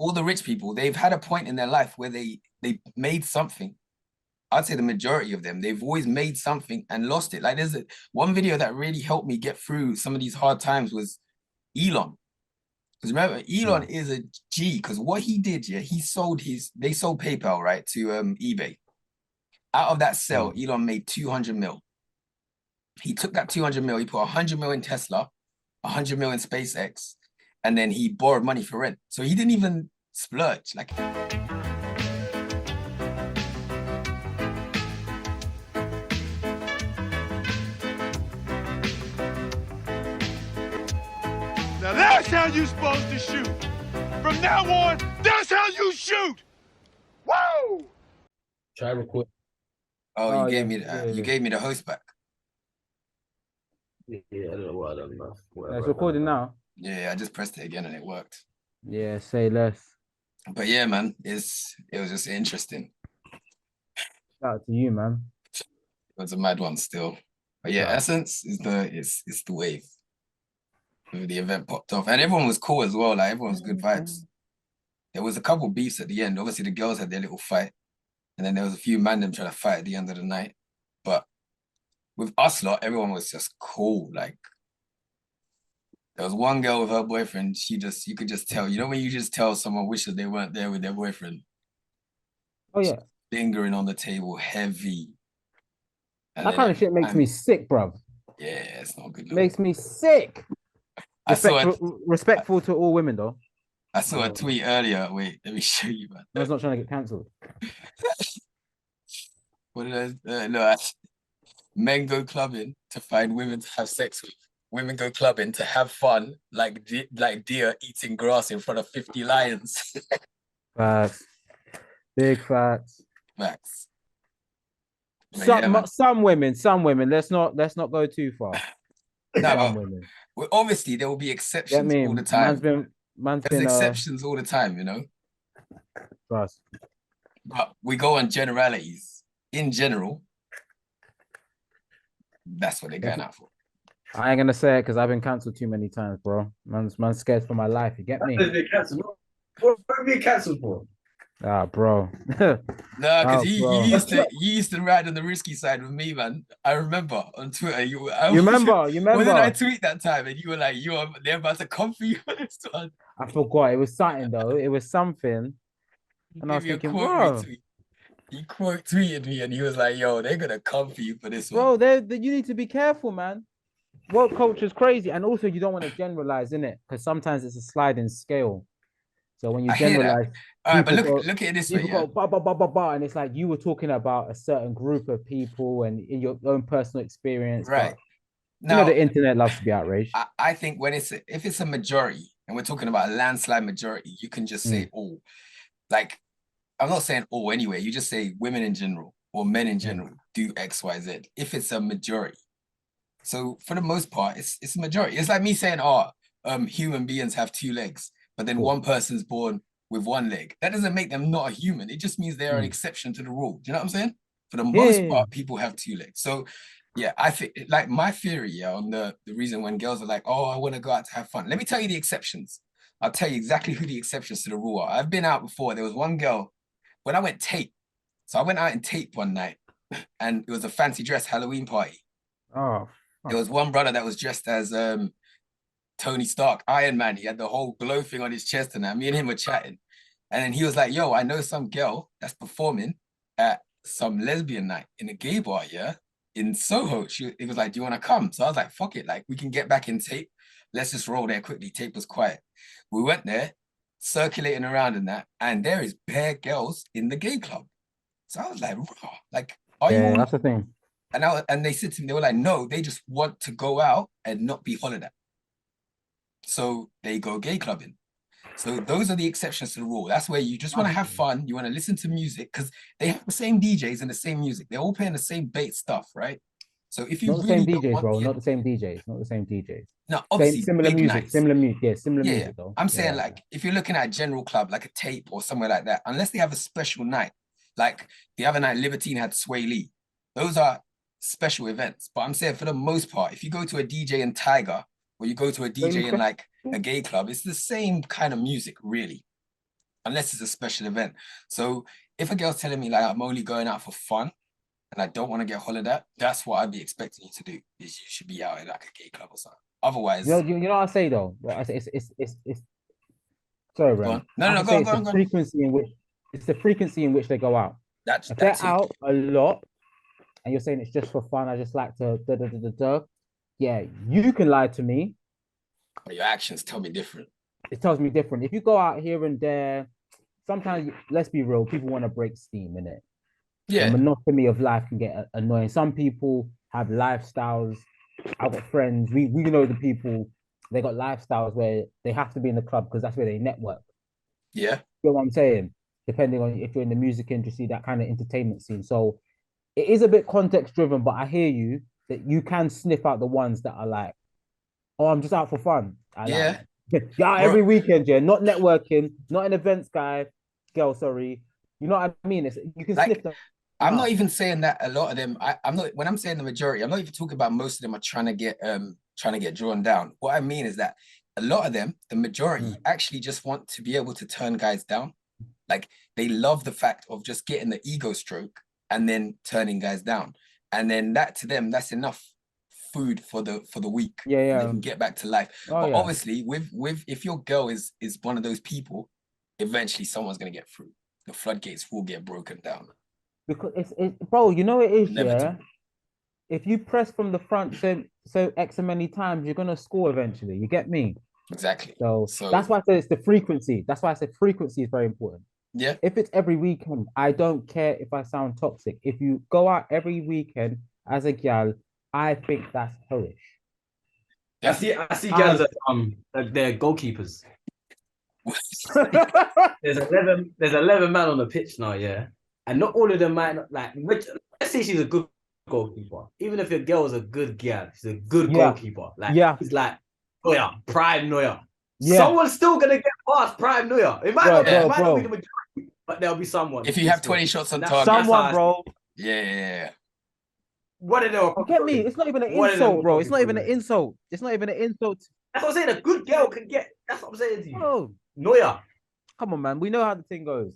all the rich people, they've had a point in their life where they made something. I'd say the majority of them, they've always made something and lost it. Like one video that really helped me get through some of these hard times was Elon. Because remember, Elon is a G, because what he did, yeah, they sold PayPal, right, to eBay. Out of that sale, Elon made 200 mil. He took that 200 mil, he put 100 mil in Tesla, 100 mil in SpaceX, and then he borrowed money for rent. So he didn't even splurge. Like, now that's how you're supposed to shoot. From now on, that's how you shoot. Whoa! Try record. Oh, you gave me the host back. Yeah, I don't know what I don't know. It's recording now. Yeah, I just pressed it again and it worked. Yeah, say less. But yeah, man, it was just interesting. Shout out to you, man. It was a mad one still. But yeah, Essence is the wave. The event popped off, and everyone was cool as well. Like, everyone was good vibes. There was a couple beefs at the end. Obviously, the girls had their little fight, and then there was a few man them trying to fight at the end of the night. But with us lot, everyone was just cool. Like, there was one girl with her boyfriend. You could just tell. You know when you just tell someone wishes they weren't there with their boyfriend? Oh yeah. Lingering on the table, heavy. And that kind of shit makes me sick, bruv. Yeah, it's not good. Makes me sick. Respectful to all women, though. I saw a tweet earlier. Wait, let me show you, man. I was not trying to get cancelled. What did no, men go clubbing to find women to have sex with. Women go clubbing to have fun, like deer eating grass in front of 50 lions. Facts. Big facts. Facts. Some women. Let's not go too far. No, women. Well, obviously there will be exceptions all the time. There's exceptions all the time, you know. Trust. But we go on generalities. In general, that's what they're going out for. I ain't gonna say it because I've been cancelled too many times, bro. Man's scared for my life. You get me? What are you being cancelled for? Ah, bro. No, because you used to ride on the risky side with me, man. I remember on Twitter. You remember? What did I tweet that time? And you were like, they're about to come for you on this one. I forgot. It was something though. It was something. And I was thinking, bro. He quote tweeted me and he was like, yo, they're gonna come for you for this one. Bro, you need to be careful, man. Woke culture is crazy. And also you don't want to generalize, innit? Because sometimes it's a sliding scale. So when you generalize, all right, but look at it this way. Go bah, and it's like you were talking about a certain group of people and in your own personal experience. Right. Now, the internet loves to be outraged. I think if it's a majority, and we're talking about a landslide majority, you can just say all. Like, I'm not saying all anyway. You just say women in general or men in general do X, Y, Z. If it's a majority. So for the most part, it's a majority. It's like me saying, human beings have two legs. But then one person's born with one leg. That doesn't make them not a human. It just means they are an exception to the rule. Do you know what I'm saying? For the most part, people have two legs. So yeah, I think like my theory on the reason when girls are like, oh, I want to go out to have fun. Let me tell you the exceptions. I'll tell you exactly who the exceptions to the rule are. I've been out before. There was one girl when I went tape. So I went out in tape one night and it was a fancy dress Halloween party. Oh. There was one brother that was dressed as Tony Stark, Iron Man. He had the whole glow thing on his chest and that. Me and him were chatting. And then he was like, yo, I know some girl that's performing at some lesbian night in a gay bar, yeah, in Soho. He was like, do you want to come? So I was like, fuck it. Like, we can get back in tape. Let's just roll there quickly. Tape was quiet. We went there, circulating around in that, and there is bare girls in the gay club. So I was like, raw. Like, are you? That's the thing. And they said to me, they were like, no, they just want to go out and not be hollered at. So they go gay clubbing. So those are the exceptions to the rule. That's where you just want to have fun. You want to listen to music because they have the same DJs and the same music. They're all playing the same bait stuff, right? So if you not the same DJs, bro, not the same DJs, not the same DJs. No, obviously similar music, similar music though. I'm saying like if you're looking at a general club like a tape or somewhere like that, unless they have a special night, like the other night Libertine had Sway Lee. Those are special events. But I'm saying for the most part, if you go to a DJ in Tiger or you go to a DJ in like a gay club, it's the same kind of music, really. unless it's a special event. So if a girl's telling me like I'm only going out for fun and I don't want to get hollered at, that's what I'd be expecting you to do. Is you should be out in like a gay club or something. Otherwise, You know what I say though? Well, I say it's sorry, go Ren. on. No, I no, have go to say on, it's go on, the go on. frequency in which they go out. If they're That's it. out a lot and you're saying it's just for fun, I just like to yeah, you can lie to me. But your actions tell me different. It tells me different. If you go out here and there, sometimes let's be real, people want to break steam in it. The Yeah, monotony of life can get annoying. Some people have lifestyles. I've got friends. We know the people. They got lifestyles where they have to be in the club because that's where they network. yeah, You know what I'm saying? Depending on if you're in the music industry, that kind of entertainment scene. So it is a bit context driven, but I hear you that you can sniff out the ones that are like, oh, I'm just out for fun. yeah. Yeah, Bro, every weekend, yeah, not networking, not an events guy, girl, sorry. You know what I mean? You can sniff like them I'm not out. even saying that a lot of them. I'm not when I'm saying the majority. I'm not even talking about most of them are trying to get drawn down. What I mean is that a lot of them, the majority, actually just want to be able to turn guys down. Like they love the fact of just getting the ego stroke and then turning guys down, and then that to them that's enough food for the week. Yeah, And they yeah. can get back to life. Oh, But yeah. obviously, with if your girl is one of those people, eventually someone's gonna get through. The floodgates will get broken down. Because bro, you know it is, yeah. Inevitable. If you press from the front so X many times, you're gonna score eventually. You get me? Exactly. So So that's why I said it's the frequency. That's why I said frequency is very important. yeah, If it's every weekend, I don't care if I sound toxic. If you go out every weekend as a gal, I think that's hellish. I see girls that like they're goalkeepers. There's 11 men on the pitch now, yeah. And not all of them might not like let's say she's a good goalkeeper. Even if your girl is a good girl, she's a good goalkeeper. Like he's like Neuer, prime Neuer. Someone's still gonna get past prime Neuer. It might not be the majority, but there'll be someone. if you have 20 shots on target. Someone, bro. Yeah. What are they? Get me? It's not even an insult, bro. It's not even an insult. It's not even an insult. That's what I'm saying. A good girl can get. That's what I'm saying to you. Oh, Neuer. come on, man. We know how the thing goes.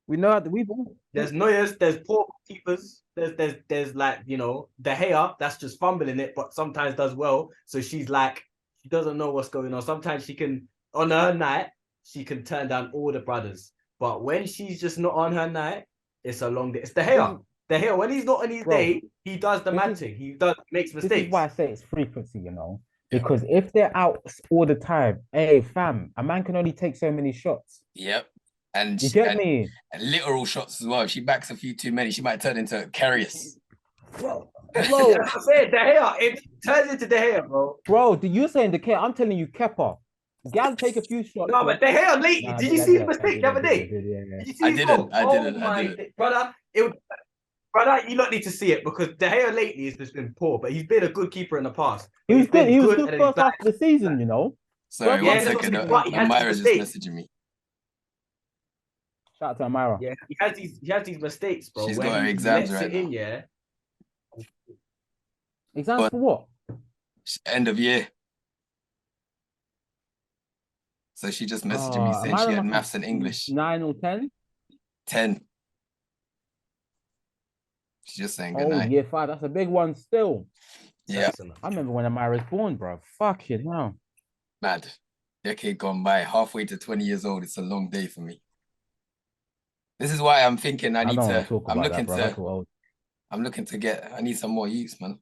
We know how we've There's Neuers, there's poor keepers, there's like, you know, De Gea, that's just fumbling it, but sometimes does well. So she's like, she doesn't know what's going on. Sometimes she can, on her night, she can turn down all the brothers. But when she's just not on her night, it's a long day. It's De Gea. De Gea, when he's not on his day, he does the mad thing. He makes mistakes. This is why I say it's frequency, you know. Because if they're out all the time, hey fam, a man can only take so many shots. Yep. And you get me? And literal shots as well. If she backs a few too many, she might turn into Carius. Bro, I said De Gea. It turns into De Gea, bro. Bro, you're saying De Gea? I'm telling you, Kepa. Gal take a few shots. No, but De Gea lately. Did you see the mistake the other day? Did you see his goal? I didn't. Brother, you don't need to see it because De Gea lately has just been poor, but he's been a good keeper in the past. He was good. He was good first half of the season, you know. Sorry, one second. Amira's just messaging me. Shout out to Amira. Yeah, he has these mistakes, bro. She's got her exams right now. Yeah. Exams for what? End of year. So she just messaged me saying she had maths and English. 9 or 10? 10. She's just saying good night. Year 5. That's a big one still. Yeah. I remember when Amira was born, bro. Fuck it now. Mad. Decade gone by. Halfway to 20 years old. It's a long day for me. This is why I'm thinking I'm looking to get, I need some more use, man.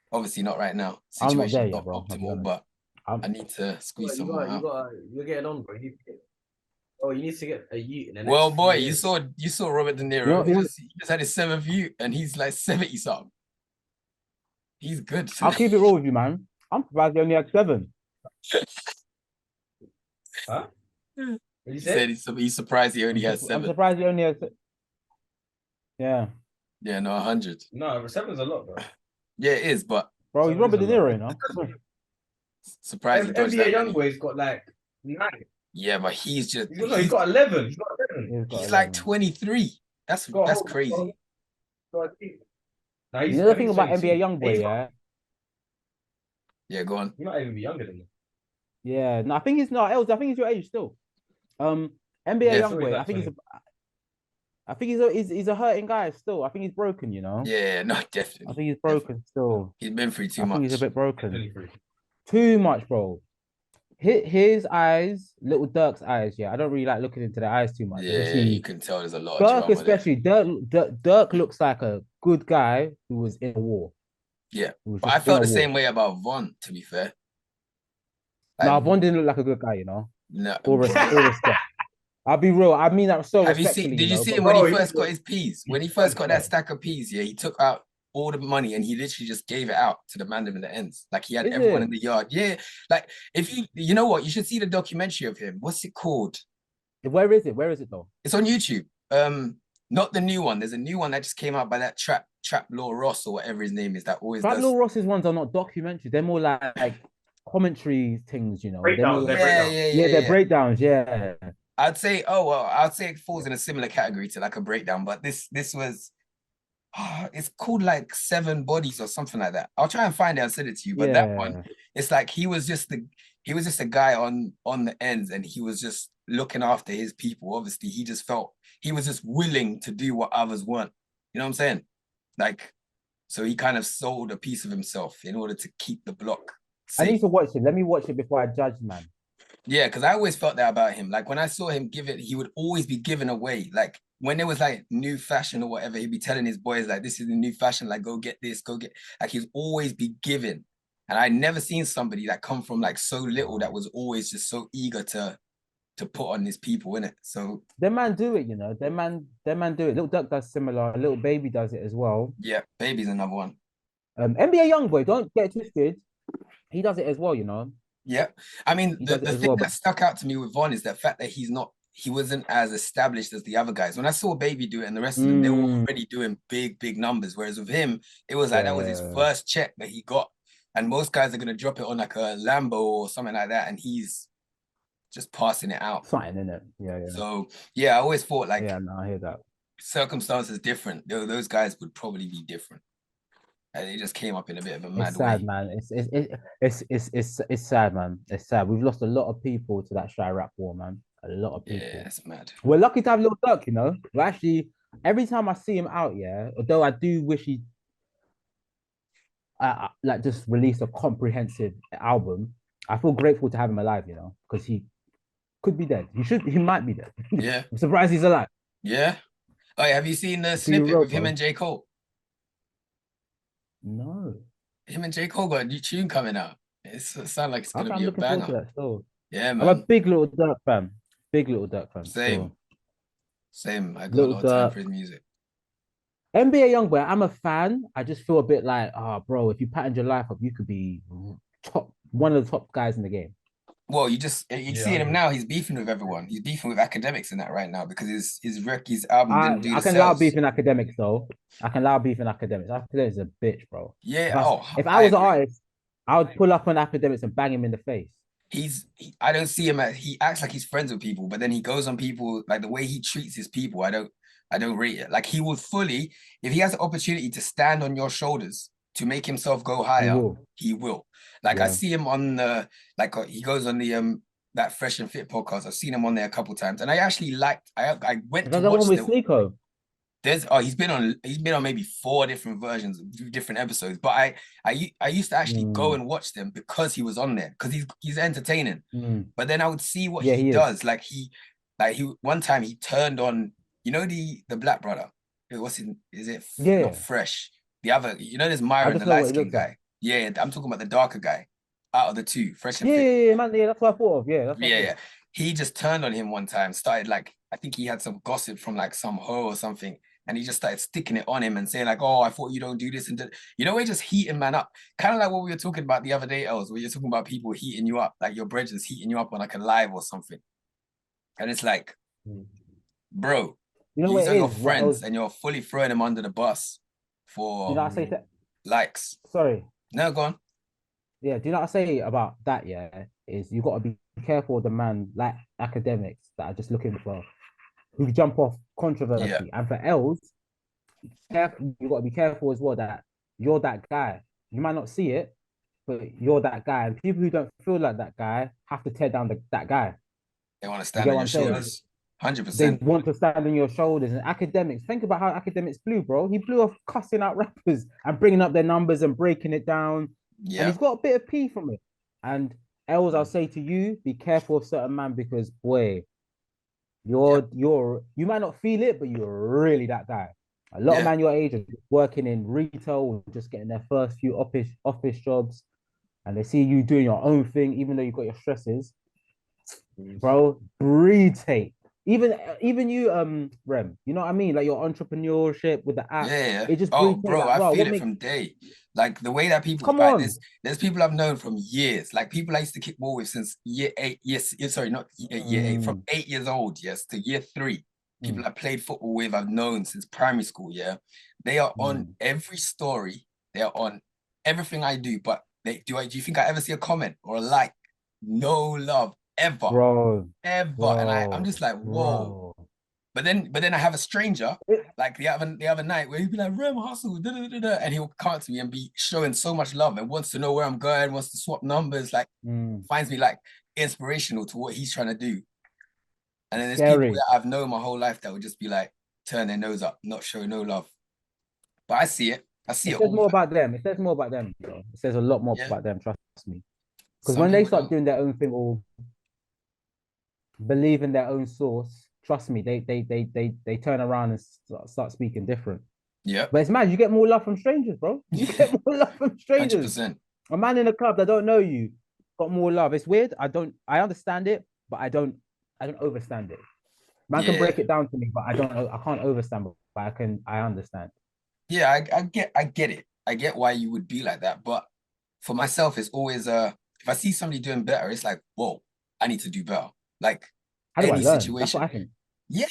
Obviously not right now. Situation's not optimal, but I need to squeeze some more out. You're getting on, bro. You need to get a ute. Well, boy, you saw Robert De Niro. He just had his 7th ute and he's like 70 something. He's good. I'll keep it real with you, man. I'm surprised he only had 7. Huh? He said he's surprised he only has 7. I'm surprised he only has. Yeah. Yeah, no, 100. No, 7's a lot, bro. Yeah, it is, but bro, he's Robert De Niro, you know. Surprising. NBA Youngboy's got like 9. Yeah, but he's got 11. He's like 23. That's crazy. You know the thing about NBA Youngboy, yeah? Yeah, go on. You're not even younger than him. Yeah, no, I think he's not Els. I think he's your age still. NBA Yeah, Youngboy. I think he's a hurting guy still. I think he's broken. yeah, no, I definitely. think he's Definitely. broken still. He's been through too I think he's a much. bit broken. Too much, bro. His eyes, Little Dirk's eyes. Yeah, I don't really like looking into their eyes too much. Yeah, you Obviously, can tell there's a lot of Dirk, drama there. especially Dirk looks like a good guy who was in a war. Yeah, Who was but I just in felt a the war. same way about Von, to be fair. Like, Now, Von didn't look like a good guy. no, All respect. I'll be real. I mean that so have you seen? respectfully. Did you see But him when he Bro, first got his peas? When he first got that yeah. stack of peas, yeah, he took out all the money and he literally just gave it out to the man in the ends. Like he had is everyone in it? the yard. Yeah, like if you know what, you should see the documentary of him. What's it called? Where is it? Where is it though? It's on YouTube. Not the new one. There's a new one that just came out by that Trap Law Ross or whatever his name is that always Trap does. Lil Ross's ones are not documentaries. They're more like commentary things. They're Breakdowns, more they're Yeah, breakdowns. yeah, yeah, yeah, they're yeah. breakdowns. Yeah, I'd say, oh well, I'd say it falls in a similar category to like a breakdown, but this was it's called like Seven Bodies or something like that. I'll try and find it and send it to you. But that one, yeah. it's like he was just a guy on the ends and he was just looking after his people. Obviously, he just felt he was just willing to do what others want. You know what I'm saying? Like, so he kind of sold a piece of himself in order to keep the block I need safe. to watch it. Let me watch it before I judge, man. Yeah, because I always felt that about him. Like when I saw him give it, he would always be giving away. Like when there was like new fashion or whatever, he'd be telling his boys like, "This is the new fashion. Like go get this, go get." Like he'd always be giving. And I never seen somebody that come from like so little that was always just so eager to put on his people in it. So Them man do it. Them man do it. Little Duck does similar. Little Baby does it as well. yeah, baby's another one. NBA Youngboy, don't get it twisted. He does it as well. Yeah. I mean, He the, does it the as thing well. that stuck out to me with Von is the fact that he wasn't as established as the other guys. When I saw Baby do it and the rest of them, they were already doing big numbers. Whereas with him, it was like that was his Yeah, first check that he got. And most guys are gonna drop it on like a Lambo or something like that, and he's just passing it out. something in it. Yeah, yeah. So yeah, I always thought like Yeah, no, I hear that. circumstances different. Those guys would probably be different. And they just came up in a bit of a It's mad sad, way. man. It's sad, man. It's sad. We've lost a lot of people to that shy rap war, man. A lot of Yeah, people. it's mad. We're lucky to have Lil Durk. We're actually every time I see him out, yeah. Although I do wish he like just released a comprehensive album. I feel grateful to have him alive, because he could be dead. He might be dead. Yeah, I'm surprised he's alive. yeah. Oh, yeah, have you seen the Be snippet real, with him bro. and J. Cole? No. Him and J. Cole got a new tune coming out. It sounds like it's Okay, gonna I'm be a looking forward to banger. that still. Yeah, I'm a man. big Little Durk fan. Big Little Durk fan Same, still. same. I got a Little lot of time for Durk. his music. NBA Youngboy, I'm a fan. I just feel a bit like, bro, if you patterned your life up, you could be one of the top guys in the game. Well, you see him now. He's beefing with everyone. He's beefing with academics in that right now because his album didn't do I the can allow sales. beef in academics though. I can allow beef in academics. Academics is a bitch, bro. Yeah. If I I was an agree. artist, I would pull up on academics and bang him in the face. I don't see him as he acts like he's friends with people, but then he goes on people like the way he treats his people. I don't rate it. Like he would fully, if he has the opportunity to stand on your shoulders to make himself go He higher, will. he will. Like I Yeah. see him on the he goes on the that Fresh and Fit podcast. I've seen him on there a couple times, and I actually liked. I went to That's the one watch with the. Sneeko. He's been on maybe 4 different versions, different episodes. But I used to actually go Mm, and watch them because he was on there because he's entertaining. mm. But then I would see what Yeah, he he is. does. He one time he turned on the black brother. Is it not Yeah. Fresh? The other, there's I Myron, the just know light what he skinned looks like. guy. Yeah, I'm talking about the darker guy out of the two, Fresh and Yeah, Fit. yeah, yeah, man. Yeah, that's what I thought of. Yeah, that's what I Yeah, yeah. thought. He just turned on him one time, started like, I think he had some gossip from like some hoe or something. And he just started sticking it on him and saying, like, oh, I thought you don't do this. And we're just heating man up. Kind of like what we were talking about the other day, Els, where you're talking about people heating you up, like your brethren's heating you up on like a live or something. And it's like, Mm. bro, You know what these are it your is? What friends else? and you're fully throwing them under the bus Do you for know what I say to? likes. Sorry. No, go on. Yeah, do you know what I say about that? Yeah, is you got to be careful of the man like academics that are just looking for who jump off Yeah. controversy, and for Els, you got to be careful as well that you're that guy. You might not see it, but you're that guy. And people who don't feel like that guy have to tear down that guy. They want to You stand get on what your I'm saying? shoulders. They 100%. want to stand on your shoulders. And academics, think about how academics blew, bro. He blew off cussing out rappers and bringing up their numbers and breaking it down. And Yeah. he's got a bit of P from it. And Els, I'll say to you, be careful of certain man because boy, you might not feel it, but you're really that guy. A lot of Yeah. man your age are working in retail, just getting their first few office jobs, and they see you doing your own thing, even though you've got your stresses, bro. Breed tape. Even you, Rem, you know what I mean? Like your entrepreneurship with the app, Yeah. it just Oh, breeds tape. bro, Like, I bro, feel what it makes from day. Like the way that people come like on? there's people I've known from years. Like people I used to kick ball with since year eight. Yes, sorry, not year eight, from 8 years old, yes, to year three. People I played football with, I've known since primary school. Yeah. They are on every story, they're on everything I do, but do you think I ever see a comment or a like? No love ever, bro, ever. And I'm bro, just like, whoa. bro. But then I have a stranger like the other night where he'd be like, Rem hustle, da, da, da, da, and he'll come to me and be showing so much love and wants to know where I'm going, wants to swap numbers, like finds me like inspirational to what he's trying to do. And then there's people Scary. that I've known my whole life that would just be like, turn their nose up, not show no love. But I see it. I see It it says all. more about them. It says more about them, bro. It says a lot more Yeah. about them. Trust me. Because Some when they people start don't. doing their own thing or believe in their own source, trust me, they turn around and start speaking different. Yeah. But it's mad, you get more love from strangers, bro. You get more love from strangers. 100%. A man in a club that don't know you got more love. It's weird. I understand it, but I don't overstand it. Man can Yeah. break it down to me, but I can't overstand, but I understand. Yeah, I get it. I get why you would be like that. But for myself, it's always if I see somebody doing better, it's like, whoa, I need to do better. Like How do I any learn? That's what situation. I think. Yeah.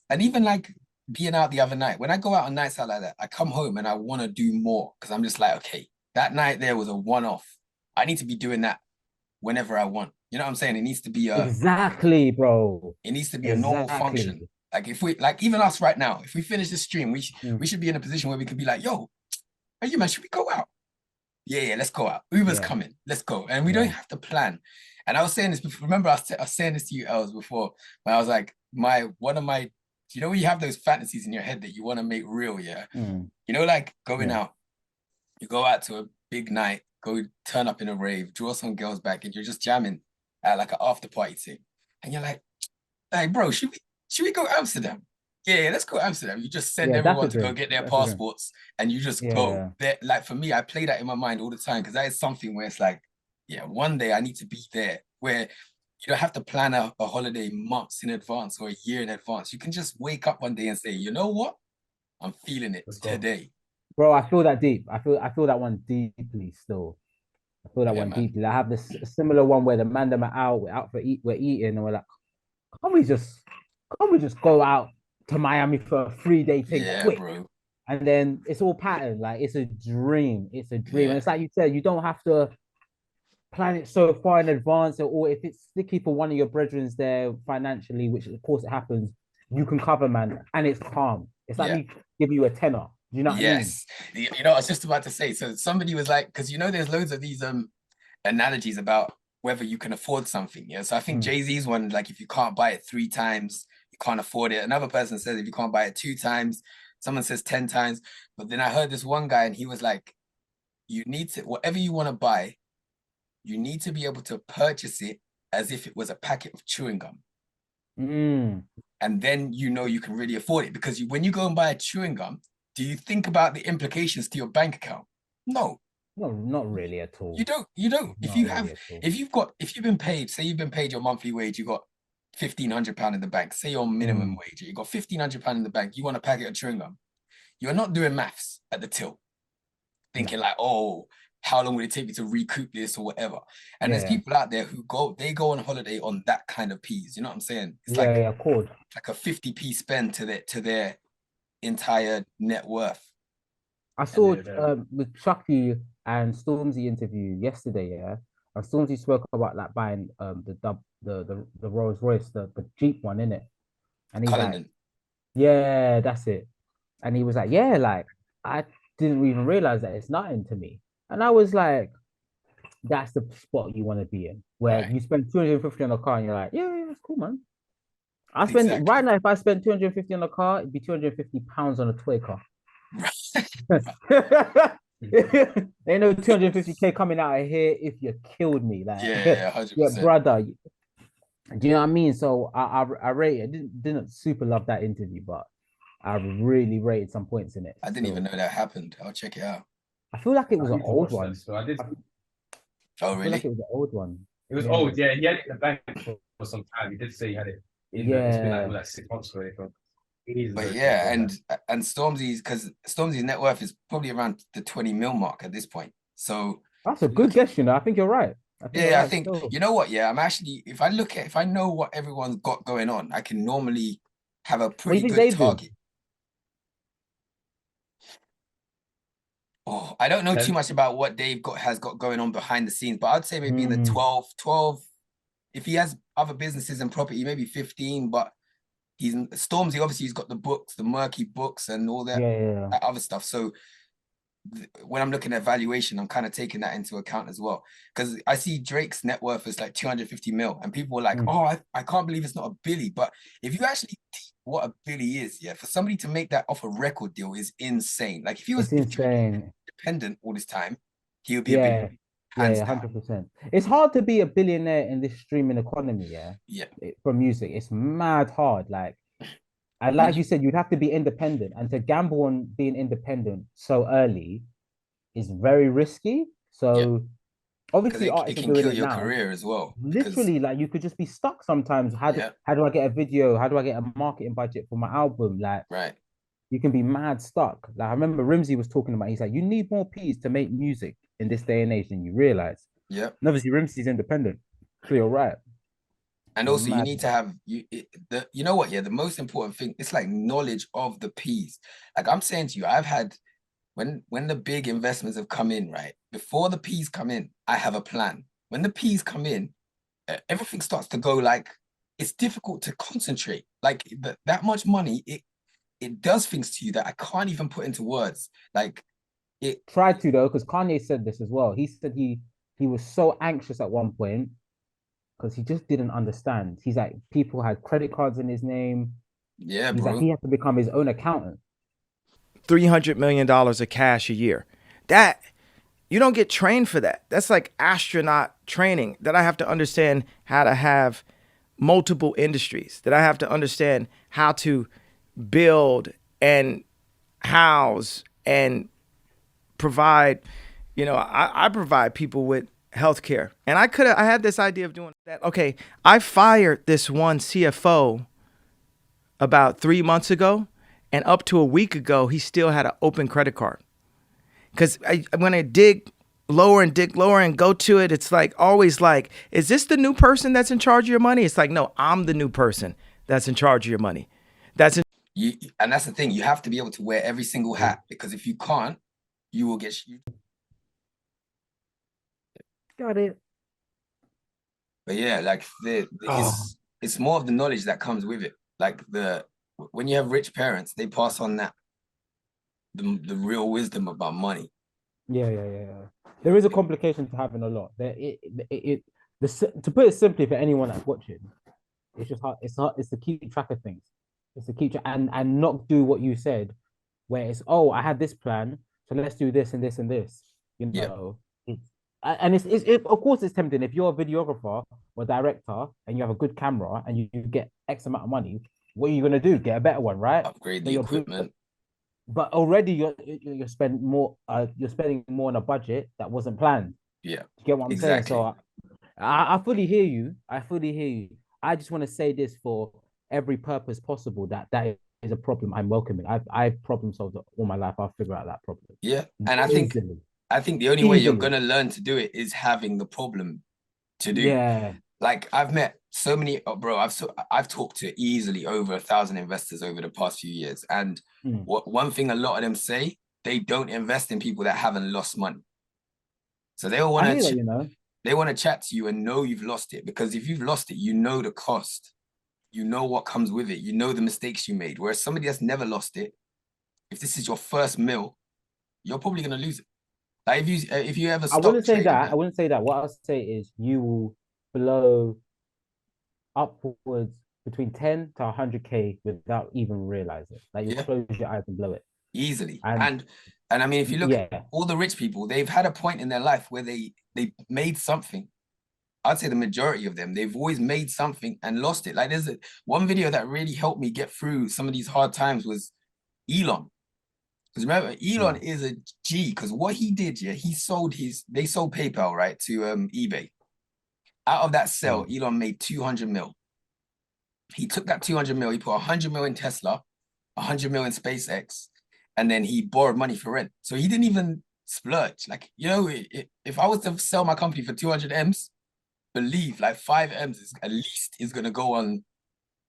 And even like being out the other night, when I go out on nights out like that, I come home and I want to do more because I'm just like, okay, that night there was a one-off. I need to be doing that whenever I want. You know what I'm saying? Exactly, bro. It needs to be a normal Exactly. function. Like if we like even us right now, if we finish this stream, Mm, we should be in a position where we could be like, yo, are you man, should we go out? Yeah, let's go out. Uber's yeah, coming. Let's go. And we don't yeah. have to plan. And I was saying this before. Remember, I was saying this to you, Els, before. When I was like, one of my, you know, when you have those fantasies in your head that you want to make real, yeah. Mm, You know, like going yeah. out. You go out to a big night, go turn up in a rave, draw some girls back, and you're just jamming at like an after party thing. And you're like, hey, bro, should we go Amsterdam? Yeah, let's go Amsterdam. You just send Yeah, that's a everyone to go dream. get their That's a dream. passports and you just go. Yeah. There, like for me, I play that in my mind all the time because that is something where it's like, yeah, one day I need to be there where you don't have to plan a holiday months in advance or a year in advance. You can just wake up one day and say, you know what? I'm feeling it Let's go. today. Bro, I feel that deep. I feel that one deeply still. I feel that Yeah, one man. deeply. I have this similar one where the man them are out, we're eating, and we're like, can't we just can't we just go out to Miami for a 3 day thing Yeah, quick? bro. And then it's all patterned. Like it's a dream. It's a dream. And Yeah. it's like you said, you don't have to plan it so far in advance, or if it's sticky for one of your brethren's there financially, which of course it happens, you can cover, man, and it's calm. It's like Yeah. me giving you a tenner. Do you know what I mean? Yes. You know, I was just about to say, so somebody was like, because you know, there's loads of these analogies about whether you can afford something. Yeah. So I think Mm. Jay-Z's one, like if you can't buy it 3 times, you can't afford it. Another person says if you can't buy it 2 times, someone says 10 times. But then I heard this one guy and he was like, you need to, whatever you want to buy, you need to be able to purchase it as if it was a packet of chewing gum. Mm. And then you know you can really afford it. Because when you go and buy a chewing gum, do you think about the implications to your bank account? No. No, not really at all. You don't. Not really at all. If you've been paid, say you've been paid your monthly wage, you got £1,500 in the bank, say your minimum wage, you got £1,500 in the bank, you want a packet of chewing gum. You're not doing maths at the till, thinking No. like, oh, how long would it take me to recoup this or whatever? And there's Yeah. people out there who go on holiday on that kind of peas. You know what I'm saying? It's Yeah, of course. like a 50p spend to their entire net worth. I saw with Chucky and Stormzy interview yesterday, yeah. And Stormzy spoke about like buying the Rolls Royce, the Jeep one, in it. And he's like, Cullinan. yeah, that's it. And he was like, yeah, like I didn't even realize that it's nothing to me. And I was like, that's the spot you want to be in, where Right. you spend 250 on a car and you're like, yeah, that's cool, man. I spend Exactly. right now, if I spend 250 on a car, it'd be 250 pounds on a toy car. Ain't no 250K coming out of here if you killed me. Like, Yeah, yeah, 100%. brother. Do you know what I mean? So I rate it. Didn't super love that interview, but I really rated some points in it. I didn't even Still, know that happened. I'll check it out. I feel like it I was an need to old watch that. one. So I did. Oh, I feel like it really? was an old one. It was Yeah, old, yeah. He had it in the bank for some time. He did say he had it in the. It's been yeah. like 6 months ago. Ages But ago since he yeah, said that. and Stormzy's, because Stormzy's net worth is probably around the 20 mil mark at this point. So That's if a you good look at, guess, you know. I think you're right. I think you're yeah, I right. think, Still. you know what? Yeah, I'm actually, if I know what everyone's got going on, I can normally have a What do you pretty think good they do? target. Oh, I don't know too 10. much about what Dave has got going on behind the scenes, but I'd say maybe in the Mm, 12. If he has other businesses and property, maybe 15, but he's Stormzy, obviously he's got the books, the murky books and all that, yeah, yeah. that other stuff. So when I'm looking at valuation, I'm kind of taking that into account as well. Because I see Drake's net worth is like 250 mil, and people were like, Mm. oh, I can't believe it's not a Billy. But if you actually what a Billy is, yeah, for somebody to make that off a record deal is insane. Like It's if Drake was insane. independent all this time, he would be a Yeah, billionaire, yeah, hands yeah, down. 100%. It's hard to be a billionaire in this streaming economy, yeah, Yeah. for music. It's mad hard. Like, and When like you you said, you'd have to be independent, and to gamble on being independent so early is very risky. yeah, So because obviously, it artists are can doing kill it your now. career as well. Because Literally, like you could just be stuck sometimes. yeah, How do I get a video? How do I get a marketing budget for my album? Like right. you can be mad stuck. Like I remember Rimsey was talking about, he's like, you need more P's to make music in this day and age than you realize. Yeah. And obviously Rimsey's independent. So you're right. And also you Mad. need to have you know what, yeah, the most important thing, it's like knowledge of the P's. Like I'm saying to you, I've had when the big investments have come in, right? Before the P's come in, I have a plan. When the P's come in, everything starts to go like it's difficult to concentrate. Like that much money, it does things to you that I can't even put into words. Like it, Tried to though, because Kanye said this as well. He said he was so anxious at one point because he just didn't understand. He's like, people had credit cards in his name. yeah, He's like, bro. he had to become his own accountant. $300 million of cash a year. That, you don't get trained for that. That's like astronaut training, that I have to understand how to have multiple industries, that I have to understand how to build and house and provide. I provide people with healthcare. And I had this idea of doing that. Okay, I fired this one CFO about 3 months ago, and up to a week ago, he still had an open credit card. Because when I dig lower and go to it, it's like always like, is this the new person that's in charge of your money? It's like, no, I'm the new person that's in charge of your money. And that's the thing. You have to be able to wear every single hat, because if you can't, you will get. Got it. But yeah, like it's more of the knowledge that comes with it. Like when you have rich parents, they pass on that the real wisdom about money. Yeah. There is a complication to having a lot. To put it simply for anyone that's watching, it's just hard. It's hard. It's to keep track of things. It's to keep and not do what you said, where it's, oh, I had this plan, so let's do this and this and this. You Yeah, know, of course it's tempting if you're a videographer or director and you have a good camera and you get X amount of money. What are you gonna do? Get a better one, right? upgrade So the you're equipment. but already you're spending more. You're spending more on a budget that wasn't planned. Yeah, You get what I'm saying? exactly. So I fully hear you. I fully hear you. I just want to say this for every purpose possible, that is a problem I'm welcoming. I've problem solved all my life. I'll figure out that problem Yeah, and easily. I think the only way you're Easily. gonna learn to do it is having the problem to do. Yeah. Like I've met so many, bro. I've talked to easily over 1,000 investors over the past few years, and Mm. one thing a lot of them say, they don't invest in people that haven't lost money. So they all I want hear that, to you know. they want to chat to you and know you've lost it, because if you've lost it, you know the cost, you know what comes with it, you know the mistakes you made. Whereas somebody that's never lost it, if this is your first meal, you're probably gonna lose it. Like if you ever I stock wouldn't say traded that. I that, wouldn't say that. What I'll say is you will blow upwards between 10 to 100K without even realizing. Like you yeah, close your eyes and blow it. easily. And And I mean, if you look at yeah, all the rich people, they've had a point in their life where they made something. I'd say the majority of them, they've always made something and lost it. Like one video that really helped me get through some of these hard times was Elon. Because remember, Elon is a G. Because what he did, yeah, they sold PayPal, right, to eBay. Out of that sale, Elon made 200 mil. He took that 200 mil, he put 100 mil in Tesla, 100 mil in SpaceX, and then he borrowed money for rent. So he didn't even splurge. Like, you know, if I was to sell my company for 200 M's, believe like 5 M's is at least is gonna go on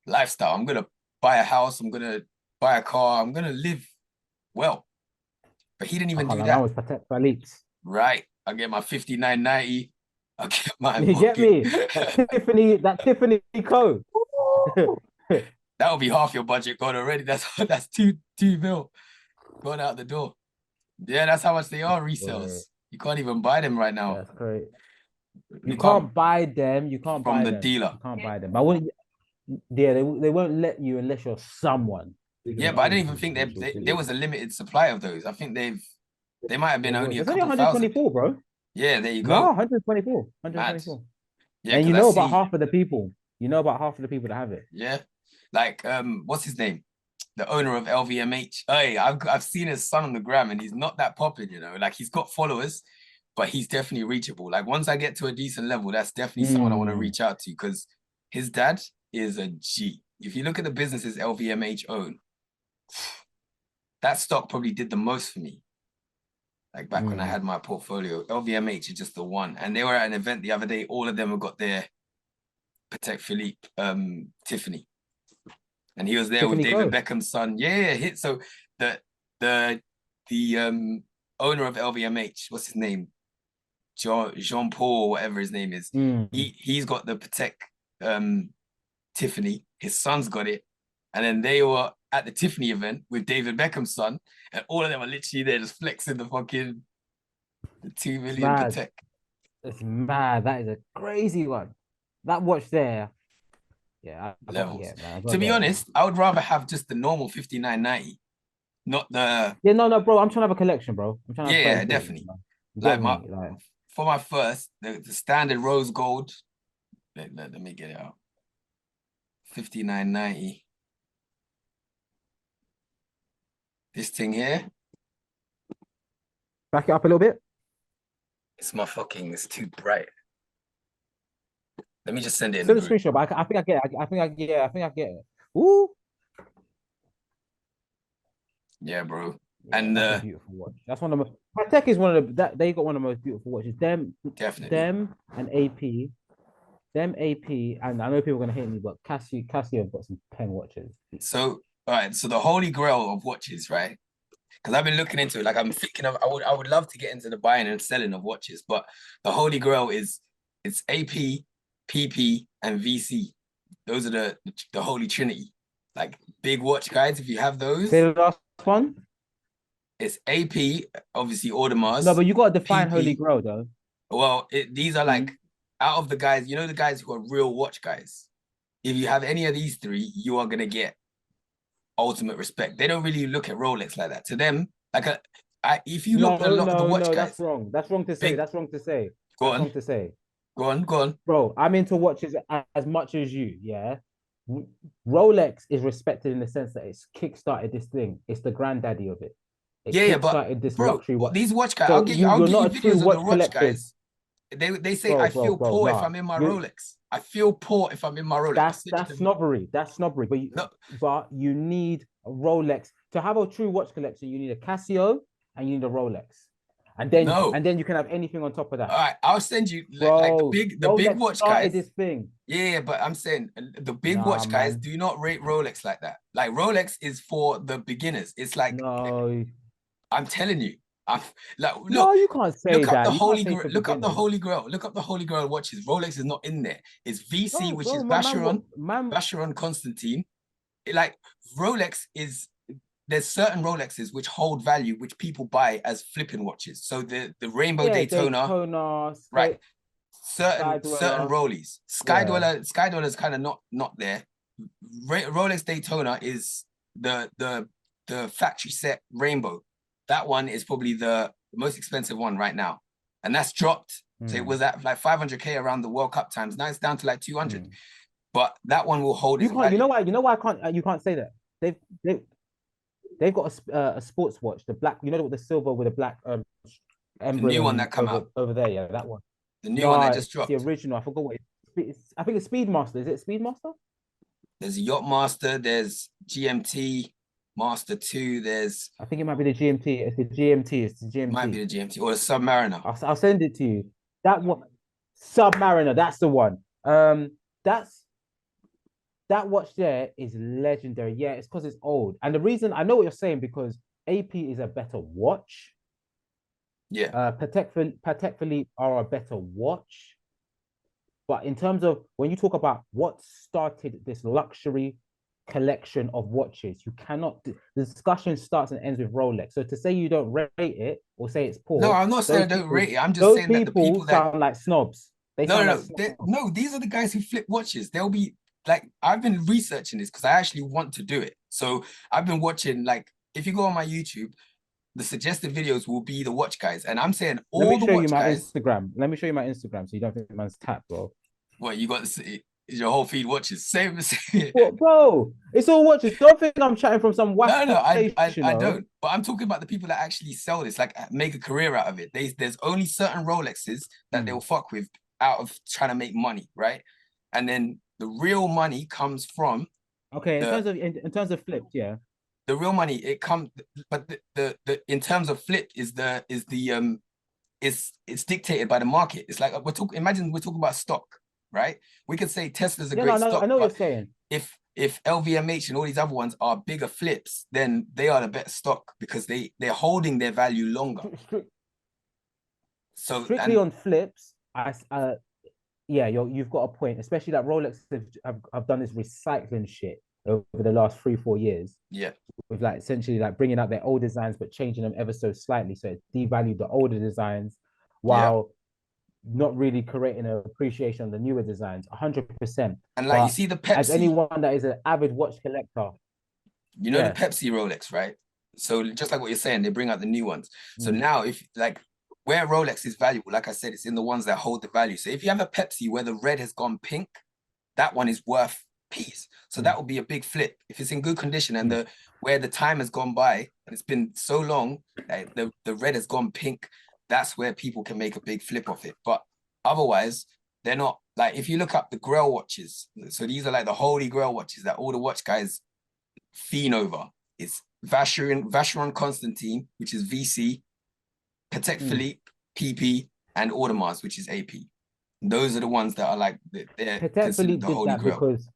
lifestyle. I'm gonna buy a house, I'm gonna buy a car, I'm gonna live well. But he didn't I even can't do lie, that that. was Patek Philippe. Right. I get my 5990. I get my You get me? That Tiffany code. That'll be half your budget gone already. That's two mil gone out the door. Yeah, that's how much they are resales. You can't even buy them right now. That's great. You You can't can't buy them. You can't from buy the them. dealer. You can't buy them. I wouldn't. Yeah, they won't let you unless you're someone. Yeah, but I didn't even think there was a limited supply of those. I think they might have been only a There's only couple thousand. 124, bro. Yeah, there you No, go. 124. Mad. 124. Yeah, And you because know I about see. half of the people. You know about half of the people that have it. Yeah, like what's his name? The owner of LVMH. Hey, I've seen his son on the gram, and he's not that popping. You know, like he's got followers, but he's definitely reachable. Like once I get to a decent level, that's definitely someone I want to reach out to because his dad is a G. If you look at the businesses LVMH own, that stock probably did the most for me. Like back when I had my portfolio, LVMH is just the one. And they were at an event the other day. All of them have got their Patek Philippe, Tiffany, and he was there Tiffany with David Code. Beckham's son. Yeah, hit. So the owner of LVMH, what's his name? Jean Paul, whatever his name is. He's got the Patek Tiffany. His son's got it, and then they were at the Tiffany event with David Beckham's son, and all of them are literally there just flexing the 2 million Patek. It's mad. That is a crazy one. That watch there. Yeah, Levels. man. To be honest, I would rather have just the normal 5990, not the. Yeah, no, bro. I'm trying to have a collection, bro. I'm trying to have Yeah, definitely. For my first, the standard rose gold. Let me get it out. 5990. This thing here. Back it up a little bit. It's too bright. Let me just send it in Send the the group. screenshot, but I think I get it. I think I get it. Ooh. Yeah, bro. Yeah, And that's a beautiful watch. That's one of the Patek is one of the they got one of the most beautiful watches. Definitely. Them and AP. Them AP, and I know people are gonna hate me, but Casio have got some pen watches. So all right, so the holy grail of watches, right? Because I've been looking into it. Like I'm thinking of I would love to get into the buying and selling of watches, but the holy grail it's AP, PP, and VC. Those are the holy trinity. Like big watch guys, if you have those. Say the last one. It's AP, obviously Audemars. No, but you gotta define PP. holy grail though. Well, these are like out of the guys, you know, the guys who are real watch guys. If you have any of these three, you are gonna get ultimate respect. They don't really look at Rolex like that. To them, like if you look at a lot of the watch guys, that's wrong. That's wrong to say. That's wrong to say. Go on. Wrong to say. Go on. Bro, I'm into watches as much as you, yeah. Rolex is respected in the sense that it's kickstarted this thing. It's the granddaddy of it. It but this bro, luxury watch. These watch guys, So I'll get you videos of the watch collector. guys. They say I feel poor if I'm in my Rolex. I feel poor if I'm in my Rolex. That's snobbery. That's snobbery. But you need a Rolex to have a true watch collection. You need a Casio and you need a Rolex, and then you can have anything on top of that. All right, I'll send you like the big watch guys. This thing. Yeah, but I'm saying the big watch guys do not rate Rolex like that. Like Rolex is for the beginners. It's like I'm telling you. Look, no, you can't say look that. Up the Holy Grail. Look up the Holy Grail. Look up the Holy Grail watches. Rolex is not in there. It's VC, which is Vacheron Constantine. Like Rolex is there's certain Rolexes which hold value, which people buy as flipping watches. So the Rainbow Daytona, right? Sky Certain Dweller. Rollies. Sky Dweller is kind of not there. Rolex Daytona is the factory set Rainbow. That one is probably the most expensive one right now, and that's dropped. So it was at like 500K around the World Cup times. Now it's down to like 200. But that one will hold You its can't. value. You know why I can't. You can't say that. They've got a sports watch, the black. You know, with the silver with a black The emblem new one that come out. over there. Yeah, that one. The new one that just it's dropped. the original. I forgot what I think it's Speedmaster. Is it Speedmaster? There's Yacht Master. There's GMT Master 2. There's. I think it might be the GMT. It's the GMT. It's the GMT. Might be the GMT or the Submariner. I'll send it to you. That one, Submariner. That's the one. That watch there is legendary. Yeah, it's because it's old. And the reason I know what you're saying, because AP is a better watch. Yeah. Patek Philippe are a better watch. But in terms of when you talk about what started this luxury collection of watches, you cannot. The discussion starts and ends with Rolex. So to say you don't rate it or say it's poor. No, I'm not saying I don't rate it. I'm just saying that the people that sound like snobs. No, these are the guys who flip watches. They'll be like, I've been researching this because I actually want to do it. So I've been watching, like, if you go on my YouTube, the suggested videos will be the watch guys. And I'm saying all the watch guys. Let me show you my Instagram. Let me show you my Instagram so you don't think man's tapped, bro. What, you got your whole feed watches? Same. What, bro? It's all watches. Don't think I'm chatting from some No, I don't. But I'm talking about the people that actually sell this, like make a career out of it. There's only certain Rolexes that they'll fuck with out of trying to make money, right? And then the real money comes from. Okay, in terms of flipped, yeah. The real money it comes, but the in terms of flip it's dictated by the market. It's like imagine we're talking about stock, right? We could say Tesla's a great stock. I know what you're saying. If LVMH and all these other ones are bigger flips, then they are the better stock because they're holding their value longer. So strictly on flips, yeah, you've got a point, especially that Rolex have done this recycling shit over the last 3-4 years. Yeah. With like essentially like bringing out their old designs but changing them ever so slightly. So it devalued the older designs while not really creating an appreciation of the newer designs. 100%. And like, you see the Pepsi. As anyone that is an avid watch collector. You know the Pepsi Rolex, right? So just like what you're saying, they bring out the new ones. So now if like where Rolex is valuable, like I said, it's in the ones that hold the value. So if you have a Pepsi where the red has gone pink, that one is worth peace. So that will be a big flip. If it's in good condition and where the time has gone by and it's been so long, the red has gone pink, that's where people can make a big flip of it. But otherwise, they're not. Like if you look up the Grail watches, so these are like the holy Grail watches that all the watch guys fiend over. It's Vacheron Constantine, which is VC, Patek Philippe, PP, and Audemars, which is AP. Those are the ones that are like they're Patek Philippe the did holy that grail. because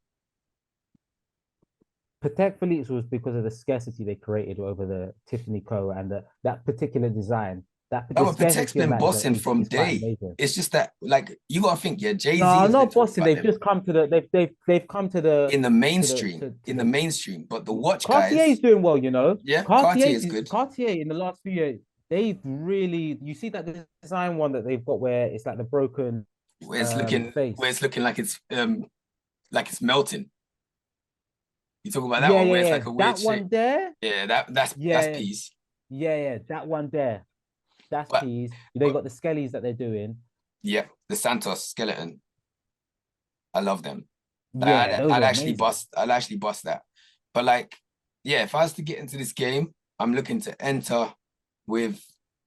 Patek Philippe was because of the scarcity they created over the Tiffany Co. and that particular design. But Patek's been bossing from day. It's just that, like, you gotta think, Jay-Z. No, not bossing. They've just come to the. They've come to the in the mainstream. In the mainstream, but the watch Cartier's guys. doing well, you know. Yeah, Cartier is good. Cartier in the last few years, they've really. You see that design one that they've got where it's like the broken. Where it's looking like it's melting. You talk about that one where it's like a weird shape. That one there. Yeah, that's piece. Yeah, that one there. That's piece. They got the skellies that they're doing. Yeah, the Santos skeleton. I love them. Yeah, I'd actually bust that. But like, yeah, if I was to get into this game, I'm looking to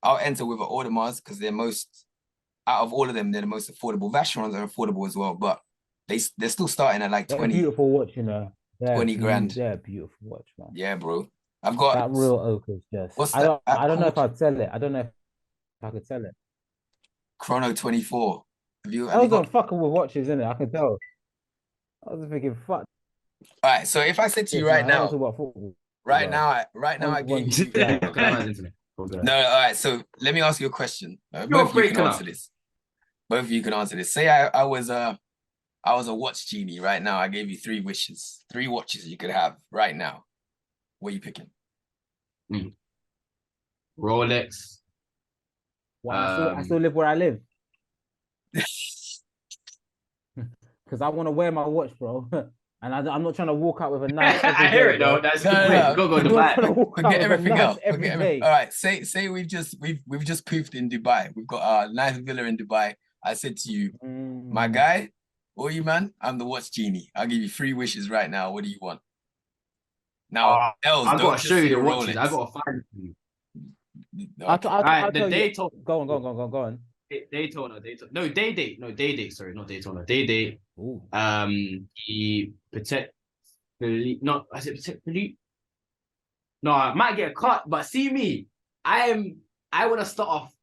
I'll enter with an Audemars because they're most out of all of them, they're the most affordable. Vacherons are affordable as well, but they're still starting at like 20. Beautiful watch, you know. 20 grand. Yeah, beautiful watch, man. Yeah, bro. I've got that real oak is just. I don't know if I'd sell it. I don't know if I could sell it. Chrono 24. I wasn't fucking with watches, innit? I can tell. I was thinking, fuck. All right, so if I said to you right now, I gave you. No, all right. So let me ask you a question. Both of you can answer this. Both of you can answer this. Say I was a watch genie right now. I gave you 3 wishes, 3 watches you could have right now. What are you picking? Rolex. Well, I still live where I live because I want to wear my watch, bro. And I'm not trying to walk out with a knife every I hear day, it though. bro. That's a No, good no, point. no. Go I'm to not Dubai. trying to walk out Forget with a everything knife else. every Forget everything. day. All right. Say we've just poofed in Dubai. We've got our nice villa in Dubai. I said to you, my guy, or you man, I'm the watch genie. I'll give you 3 wishes right now. What do you want? Now, Els, I don't gotta show just you say the watches. I Rolex. gotta find it for you. Okay. I'll The tell you. Daytona. Go on. Daytona. No, Day Date. No, Day Date. Sorry, not Daytona. Day Date. Ooh. The Protect Philippe. No, I said Protect Philippe. No, I might get a cut, but see me. I want to start off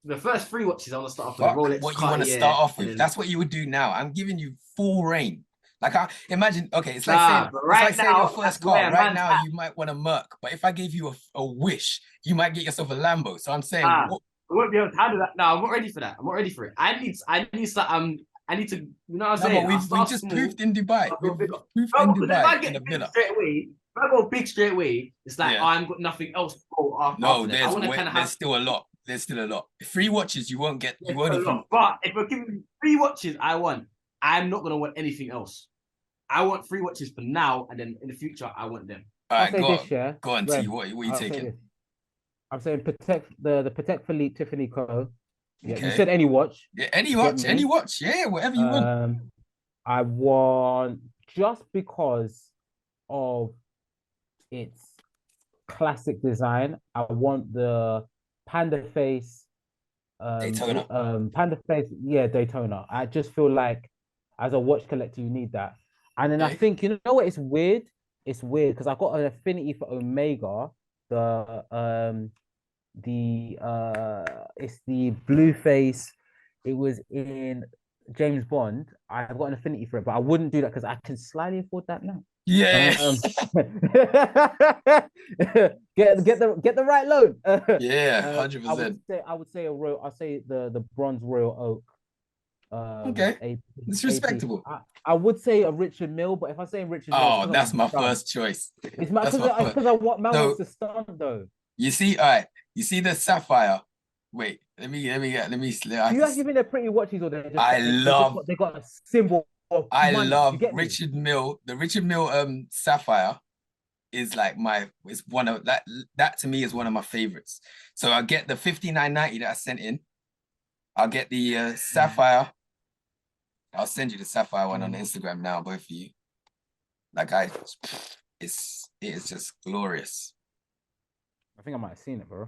the first 3 watches. I want to start off with a Fuck Rolex, what you want to Cartier, start off and with. then That's what you would do now. I'm giving you full reign. Like I imagine, okay, it's like but right saying your now, first that's car. where Right man's now, at. you might want a Merc, but if I gave you a wish, you might get yourself a Lambo. So I'm saying, I won't be able to handle that. No, I'm not ready for that. I'm not ready for it. I need some. I need to. You know what I'm no, saying? but I'll we've start just small. poofed in Dubai. I'll We've go bigger. poofed No, in because if Dubai I in get a big villa. straight away, if I go big straight away, it's like Yeah. I've got nothing else to go after No, that. I want to kind of there's have still a lot. There's still a lot. 3 watches, you won't get. You won't a even. lot. But if you're giving me 3 watches, I'm not gonna want anything else. I want 3 watches for now, and then in the future, I want them. All I'll right, say this, yeah. go on, T. What are you I'll say taking? this. I'm saying the Patek Philippe Tiffany Co. Yeah, Okay. you said any watch. Yeah, any watch. Yeah, whatever you want. I want, just because of its classic design, I want the Panda Face. Daytona. Panda Face. Yeah, Daytona. I just feel like as a watch collector, you need that. And then I think, you know what? It's weird. It's weird because I got an affinity for Omega. It's the blue face. It was in James Bond. I've got an affinity for it, but I wouldn't do that because I can slightly afford that now. Yeah. Get the right loan. Yeah, 100%. I would say I'll say the bronze Royal Oak. Okay, it's respectable. I would say a Richard Mill, but if I say Richard Mill, that's my first choice. It's because I want man wants to stunt though. You see, all right. You see the sapphire. Wait, let me. Do you actually think they're pretty watches or they're just they got a symbol of money? love Richard Mill. The Richard Mill sapphire is like it's one of that to me is one of my favorites. So I'll get the 59.90 that I sent in. I'll get the sapphire. I'll send you the sapphire one on Instagram now, both of you. Like it is just glorious. I think I might have seen it, bro.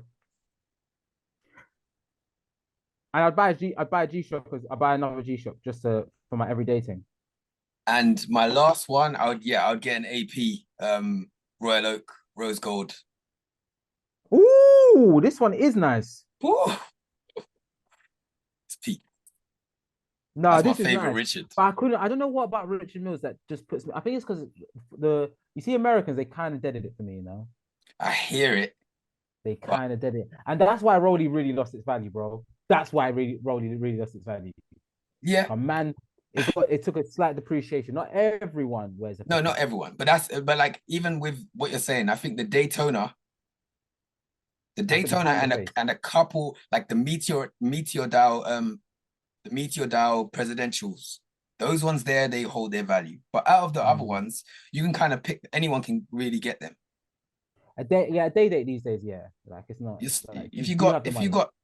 And I'd buy a G-Shock because I buy another G-Shock just for my everyday thing. And my last one, I would get an AP Royal Oak Rose Gold. Ooh, this one is nice. Ooh. It's peak. No, That's this my is favorite nice. Richard. But I don't know what about Richard Mills that just puts me. I think it's because you see Americans, they kind of deaded it for me, you know. I hear it. They kind of did it, and that's why Rolly really lost its value, bro. That's why Rolly really lost its value. Yeah, a man, it took a slight depreciation. Not everyone wears a. No, not everyone, but like even with what you're saying, I think the Daytona and a couple like the Meteor Dial the Meteor Dial Presidentials, those ones there, they hold their value. But out of the other ones, you can kind of pick. Anyone can really get them. A day date these days, yeah. Like it's not. Like, if you got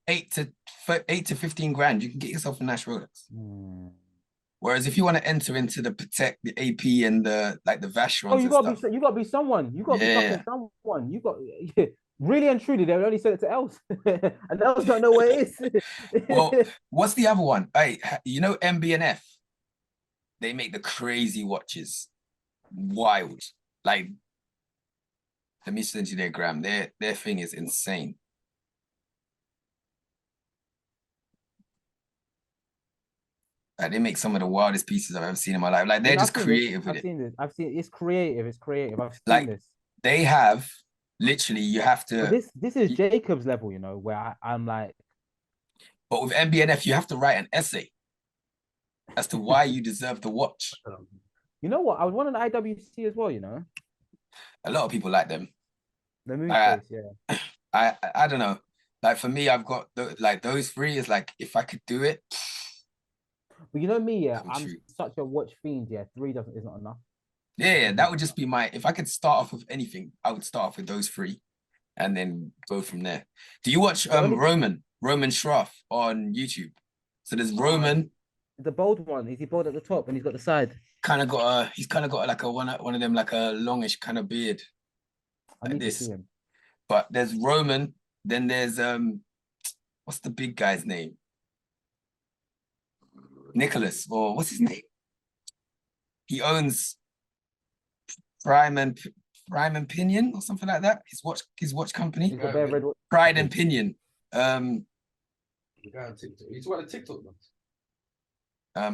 8 to 15 grand, you can get yourself a nice Rolex. Whereas if you want to enter into the Patek, the AP, and the Vacherons, you gotta be someone. You gotta be fucking someone. You got really and truly. They only sell it to Els, and Els don't know what it is. Well, what's the other one? Hey, you know MB&F? They make the crazy watches, wild. Like, let me send you their gram. Their thing is insane. Like, they make some of the wildest pieces I've ever seen in my life. Like, they're just creative with it. I've seen it. It's creative. I've seen this. They have literally, you have to. But this is Jacob's level, you know, where I'm like. But with MB&F, you have to write an essay as to why you deserve the watch. You know what? I was one on the IWC as well, you know. A lot of people like them. The moon I, face, yeah. I don't know. Like for me, I've got like those three is like if I could do it, But you know me, yeah, come I'm true. such a watch fiend. Yeah, three doesn't is not enough. Yeah, Is that not would just enough. be my. If I could start off with anything, I would start off with those three, and then go from there. Do you watch The only Roman Schroff on YouTube? So there's uh, Roman the bold one. Is he bold at the top and he's got the side? kind of got a he's kind of got like a one of them like a longish kind of beard I like need to see this. him. But there's Roman, then there's what's the big guy's name? Nicholas, or what's his name? He owns Prime and Prime and Pinion or something like that. His watch company. He's got bare red. Pride and Pinion. The guy on TikTok. He's one of TikTok man.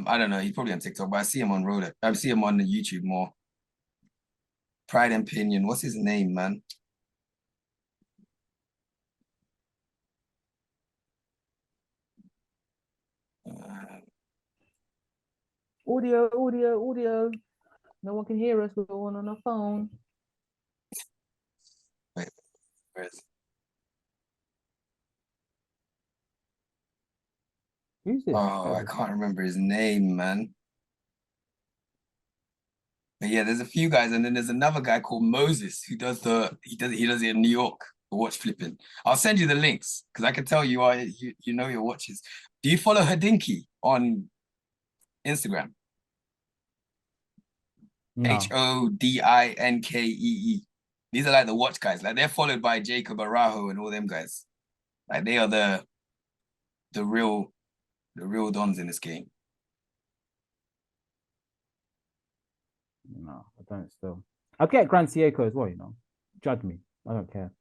I don't know. He's probably on TikTok, but I see him on Rolex. I see him on the YouTube more. Pride and Pinion. What's his name, man? Audio. No one can hear us. We're all on our phone. Wait, where is it? Who's this? Oh, I can't remember his name, man. But yeah, there's a few guys, and then there's another guy called Moses who does he does it in New York, the watch flipping. I'll send you the links because I can tell you know your watches. Do you follow Hadinky on Instagram? No. HODINKEE. These are like the watch guys. Like they're followed by Jacob Arajo and all them guys. Like they are the real dons in this game. No, I don't still. I'll get Grand Seiko as well, you know. Judge me. I don't care.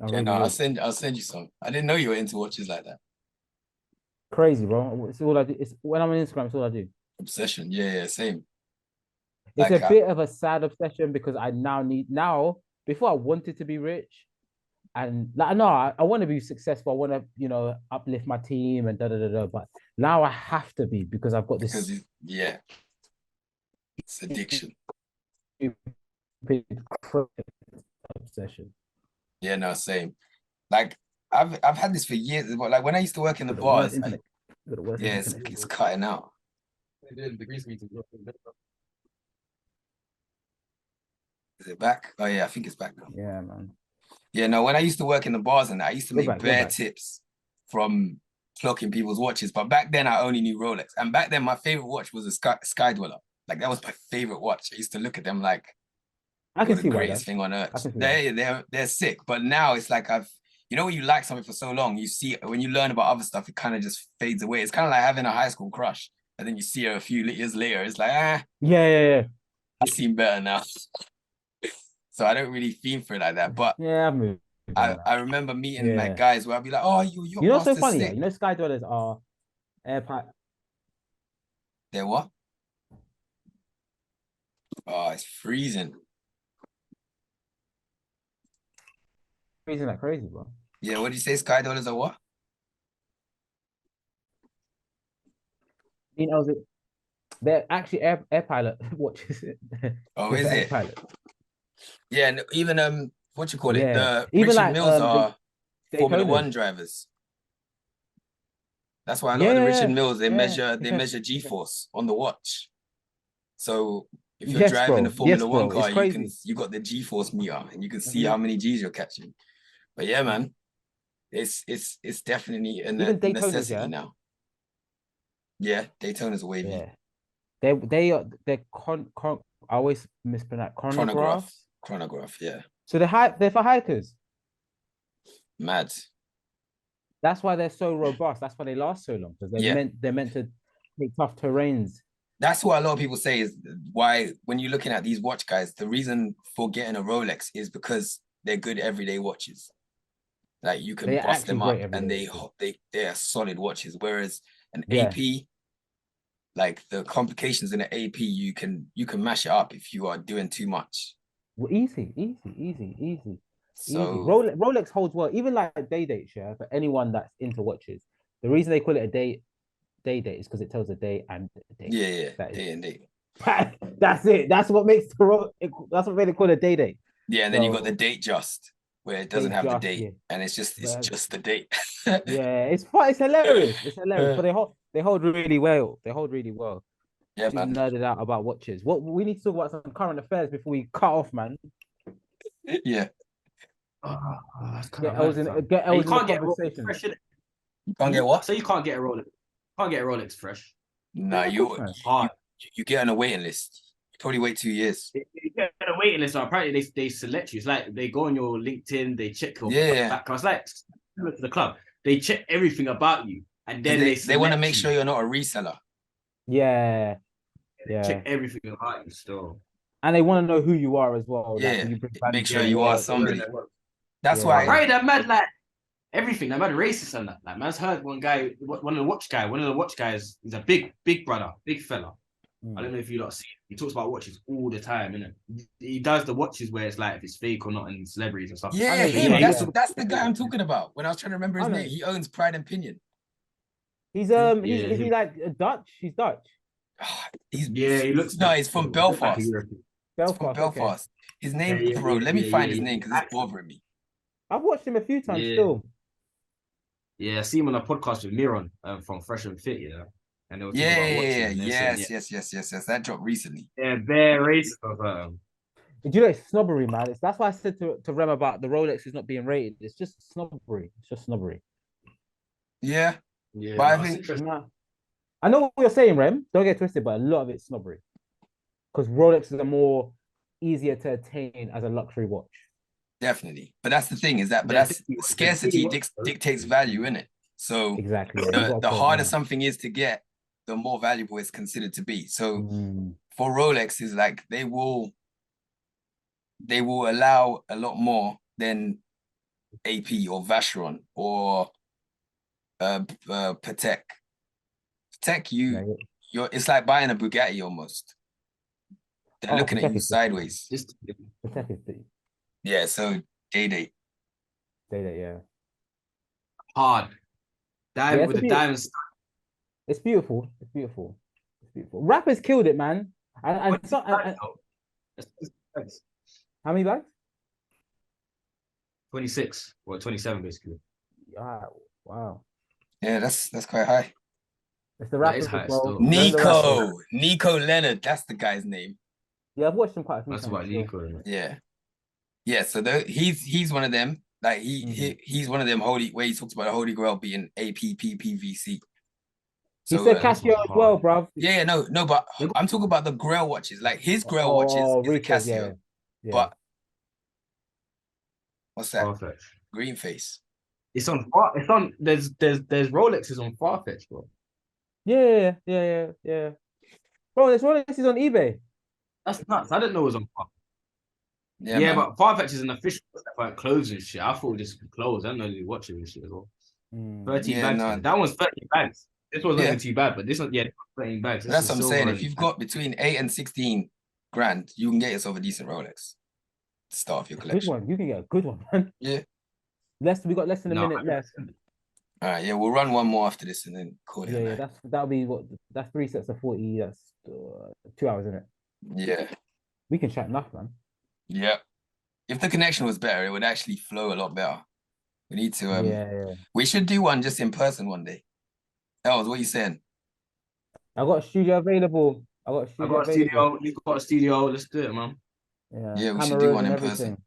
Yeah, no, I'll send you some. I didn't know you were into watches like that. Crazy, bro. It's all I do. It's when I'm on Instagram, it's all I do. Obsession. Yeah, same. It's Like a bit of a sad obsession because I now before I wanted to be rich and like no, I want to be successful. I want to, you know, uplift my team and da da da da. But now I have to be because I've got this yeah. It's addiction. obsession. Yeah, no, same. Like I've had this for years, but like when I used to work in the Got the worst bars, internet. yeah, it's cutting out. Is it back? Oh yeah, I think it's back now. Yeah, man. Yeah, no, when I used to work in the bars and I used to Go make back, go bare back. tips from clocking people's watches. But back then I only knew Rolex. And back then my favorite watch was a Sky Dweller. Like that was my favorite watch. I used to look at them like I can the see why. greatest thing on I earth. can see why. They're sick. But now it's like you know when you like something for so long, you see when you learn about other stuff, it kind of just fades away. It's kind of like having a high school crush. And then you see her a few years later. It's like, Yeah. I seem better now. So I don't really fiend for it like that. But Yeah, I've moved. I remember meeting Yeah. like guys where I'd be like, oh, your You know what's so master's funny? Yeah? sick. You know, Sky Dwellers are airport. They're what? Oh, it's freezing. Freezing like crazy, bro. Yeah, what did you say? Sky dollars are what? You know, they're actually air pilot watches. Oh, is Air it? pilot. Yeah, and even what you call it? Yeah. The Even Richard like, Mills are Formula Daytonas. One drivers. That's why a lot of the Richard Mills they measure G-force on the watch. So if you're driving the Formula One car, you got the G-force meter and you can see how many G's you're catching. But yeah, man, it's definitely a necessity now. Yeah, Daytona's wavy. Yeah. They're I always mispronounce Chronograph, yeah. So they're for hikers. Mad. That's why they're so robust. That's why they last so long because they're meant to take tough terrains. That's what a lot of people say is why when you're looking at these watch guys, the reason for getting a Rolex is because they're good everyday watches. Like you can bust them up and they are solid watches. Whereas an AP, like the complications in an AP, you can mash it up if you are doing too much. Well, easy. So Rolex holds well, even like day dates, yeah. For anyone that's into watches, the reason they call it a day date is because it tells a day and a date. Yeah, day and date. That's it. That's what makes that's what made it called a day. Yeah, and then you got the date just where it doesn't Date have the just, date, yeah. and it's But, just the date. yeah, it's fun. It's hilarious. It's hilarious. But they hold really well. They hold really well. Yeah, She's man. nerded out about watches. What we need to talk about some current affairs before we cut off, man. Yeah, That's kind Get of Els mad, in, fam. get And you Els in the can't get a Rolex conversation. fresh, innit? you can't get what? So you can't get a Rolex. Can't get a Rolex fresh. Nah, Yeah, of course, man. Hard. you get on a waiting list. You probably wait 2 years. You get a waiting list. So apparently they select you. It's like they go on your LinkedIn, they check your Yeah. background. It's like similar to the club. They check everything about you, and then They want to make you. sure you're not a reseller. Yeah. Yeah. Check everything about you still. And they want to know who you are as well. Yeah, Like, will you bring value make to sure the you are work? somebody. That's Yeah. why. Right, that mad like everything. That mad racist and that. Like man's heard one of the watch guys. He's a big brother, big fella. I don't know if you lot see. He talks about watches all the time, innit? He does the watches where it's like if it's fake or not, and celebrities and stuff. Yeah, know him. yeah. That's the guy I'm talking about. When I was trying to remember his I know. name, he owns Pride and Pinion. He's Yeah, is he like Dutch? He's Dutch. He looks. He's from Belfast. He's from Belfast. Belfast. His name, Yeah, bro. Let me find his yeah. name because it's bothering me. I've watched him a few times Yeah. still. Yeah, I see him on a podcast with Miron from Fresh and Fit, and they were talking Yeah, about watches. yes. That dropped recently. Yeah, very racist of them. Do you know it's snobbery, man? That's why I said to Rem about the Rolex is not being rated. It's just snobbery. It's just snobbery. Yeah, Yeah, but I that's think interesting. I know what you're saying, Rem. Don't get twisted, but a lot of it's snobbery. Because Rolexes are more easier to attain as a luxury watch. definitely. But that's the thing is that, but Yeah, that's scarcity dictates value, innit? So Exactly. Yeah, you got a the point harder there. something is to get, the more valuable it's considered to be. So Mm. for Rolex, is like they will allow a lot more than AP or Vacheron or Patek. Patek, it's like buying a Bugatti almost. They're looking at Patek you is sideways. Patek is the Yeah, so day. yeah. Hard. Diamond Yeah, with the diamonds. It's beautiful. It's beautiful. It's beautiful. Rappers killed it, man. And how many bags? 26 or 27 basically. Wow. Yeah, that's quite high. It's the That rappers is high as well. still. Nico Leonard, that's the guy's name. Yeah, I've watched him quite a few That's times. about Nico. Isn't it? Yeah. So he's one of them. Like he's one of them where he talks about the holy grail being APPPVC. So, he said Casio as well, bruv. Yeah, no, but I'm talking about the grail watches. Like his grail watches is a Casio. Yeah. But what's that? Farfetch. Green face. It's on there's Rolexes on Farfetch, bro. Yeah. Bro, this Rolex is on eBay. That's nuts. I didn't know it was on Farfetch. Yeah, but Farfetch is an official like clothes and shit. I thought it was just clothes. I didn't know they watches and shit as well. 13 bags. No. That one's 13 bags. This one's not even too bad, but this one, 13 bags. That's what I'm saying. If you've got between 8 and 16 grand, you can get yourself a decent Rolex to start off your collection. Good one. You can get a good one, man. Yeah. We got less than a minute left. All right, yeah, we'll run one more after this and then call it. Yeah, that'll be that's 3 sets of 40. That's 2 hours, isn't it? Yeah. We can chat enough, man. Yeah. If the connection was better, it would actually flow a lot better. We need to we should do one just in person one day. That was what you saying. I got a studio available. You've got a studio. Let's do it, man. Yeah, we should do one in person.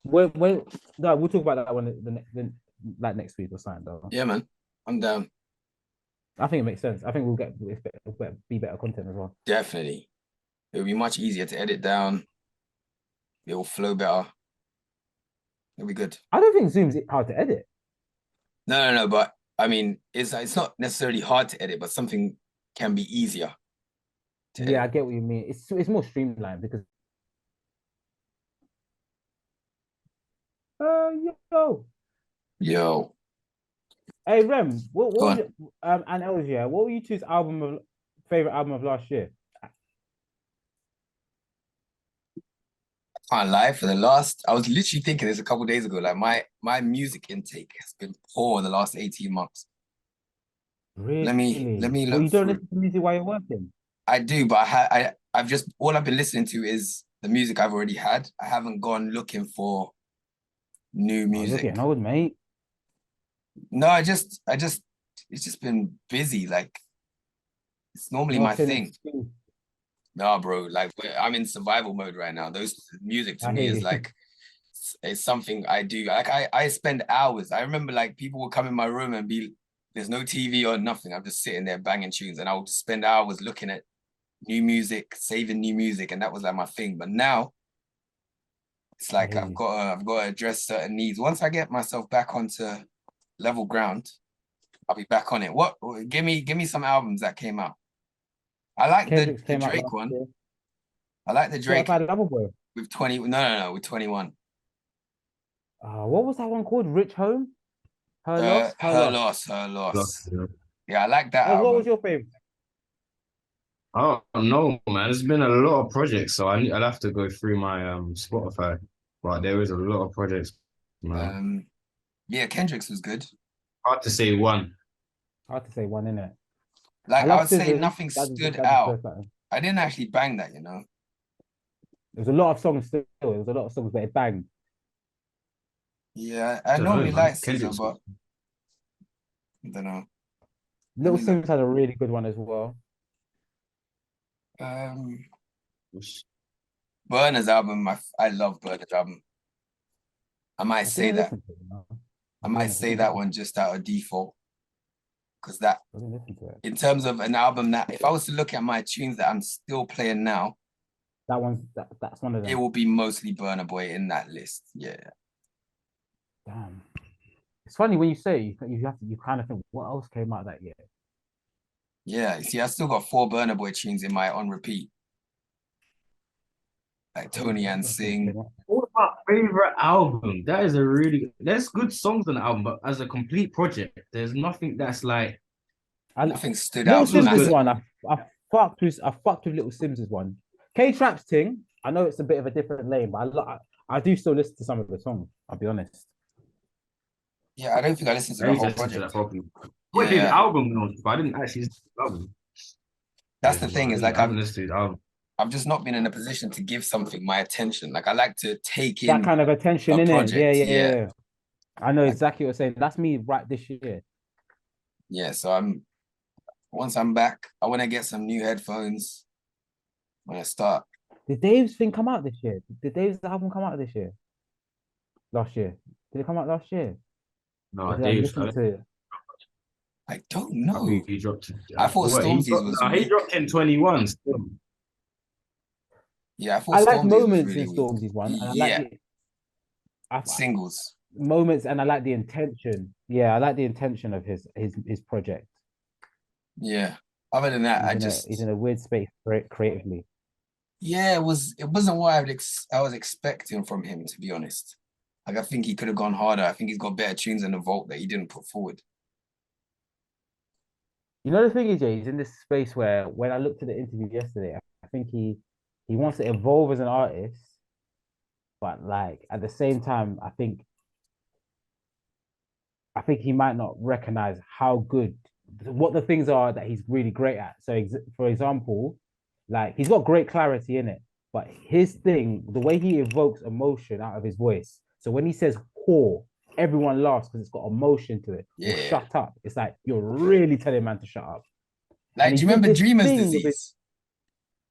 We'll talk about that one like next week or something, though. Yeah, man. I'm down. I think it makes sense. I think we'll be better content as well. Definitely. It'll be much easier to edit down. It'll flow better. It'll be good. I don't think Zoom's hard to edit. No, but I mean, it's not necessarily hard to edit, but something can be easier. Yeah, I get what you mean. It's more streamlined because Yo. Hey Rem, what was it, and Elgia, what were you two's favorite album of last year? I can't lie, I was literally thinking this a couple of days ago. Like my music intake has been poor the last 18 months. Really? Let me look. Well, you don't listen to music while you're working? I do, but I've just all I've been listening to is the music I've already had. I haven't gone looking for new Oh, you're music. getting old, mate. No, it's just been busy. Like it's normally No my thing. sense. Nah, bro. Like I'm in survival mode right now. Those music to I me hear is you. like it's something I do. Like I spend hours. I remember like people would come in my room and be there's no TV or nothing. I'm just sitting there banging tunes, and I would just spend hours looking at new music, saving new music, and that was like my thing. But now it's I like hear you. I've got to address certain needs. Once I get myself back onto level ground, I'll be back on it. What give me some albums that came out. I like Kendrick's the came out Drake last one. year. I like the Drake Certified Lover Boy. with 20. No, with 21. What was that one called? Rich Home? Her Loss? Her Loss. Her loss. Yeah. Yeah, I like that What was album. your favorite? I don't know, man. There's been a lot of projects, so I'll have to go through my Spotify. But there is a lot of projects, man. Yeah, Kendrick's was good. Hard to say one. Hard to say one, in it. I Like I love would say Scissors. nothing That is stood that is out. first time. I didn't actually bang that, you know. There was a lot of songs still. There was a lot of songs, but it banged. Yeah, I Don't know, normally man. like Scissor, Kendrick's. but I don't know. Let Little me look. Sims had a really good one as well. Um, Burner's album. I love Burner's album. I might I say didn't that. listen to it. No. I I'll be might honest, I say didn't that listen, one just out of default. Because that, I didn't listen to it. in terms of an album that, if I was to look at my tunes that I'm still playing now, That's one of it them. will be mostly Burner Boy in that list. Yeah. Damn. It's funny when you say you kind of think what else came out that year. Yeah. See, I still got 4 Burner Boy tunes in my on repeat. Like Tony and Sing. What about favorite album? That is a really there's good songs on the album, but as a complete project, there's nothing that's like Nothing stood Little out feels Sims' good. massively. one. I fucked with Little Sims' one. K Trap's thing. I know it's a bit of a different lane, but I do still listen to some of the songs. I'll be honest. Yeah, I don't think I listened to I the need to whole listen to that project. properly. Yeah, What his yeah. album was, but I didn't actually listen to the album. That's Yeah, the no, thing, is I like haven't listened to his album. I've just not been in a position to give something my attention. Like I like to take That in kind of attention a in it. Yeah, project. yeah, Yeah. yeah. I know Like, exactly what you're saying. That's me right this year. yeah. So once I'm back, I want to get some new headphones when I start. Did Dave's thing come out this year? Did Dave's album come out this year? Last year? Did it come out last year? Or No, did I Dave's. listen to it? I don't I know. think he dropped. I thought What, he Stormzy's dropped? was No, he weak. dropped in 21 still. Yeah, I thought I like Stormzy's was moments in really weak. Stormzy's one, and I like Yeah, singles. moments, and I like the intention. Yeah, I like the intention of his project. Yeah. Other than that, He's in a weird space creatively. yeah, it wasn't what I was expecting from him, to be honest. Like I think he could have gone harder. I think he's got better tunes in the vault that he didn't put forward. You know the thing is, Jay, he's in this space where when I looked at the interview yesterday, I think he wants to evolve as an artist, but like at the same time, I think he might not recognize how good what the things are that he's really great at. So, for example, like he's got great clarity in it, but his thing, the way he evokes emotion out of his voice. So when he says "core," everyone laughs because it's got emotion to it. Or Yeah. "shut up," it's like you're really telling man to shut up. Like, And do he you did remember this Dreamer's thing with his Disease? Dreamer's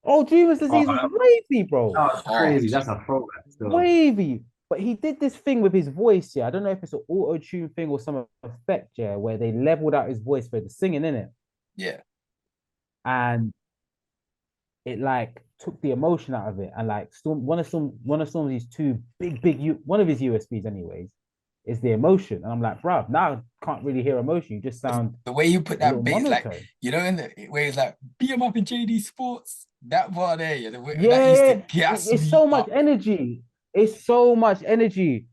Oh, Disease was wavy, bro. that's crazy. Hard. That's a throwback. So. Wavy. But he did this thing with his voice, yeah. I don't know if it's an auto-tune thing or some effect, yeah, where they leveled out his voice for the singing in it. Yeah. And it like took the emotion out of it. And like one of Stormzy's two one of his USBs, anyways, is the emotion. And I'm like, bruv, now I can't really hear emotion. You just sound The way you put a that little bass, like, monotone. you know, in the way it's like, beat him up in JD Sports. That part there, yeah, that Yeah, used to gas it's me so much up. energy. It's so much energy.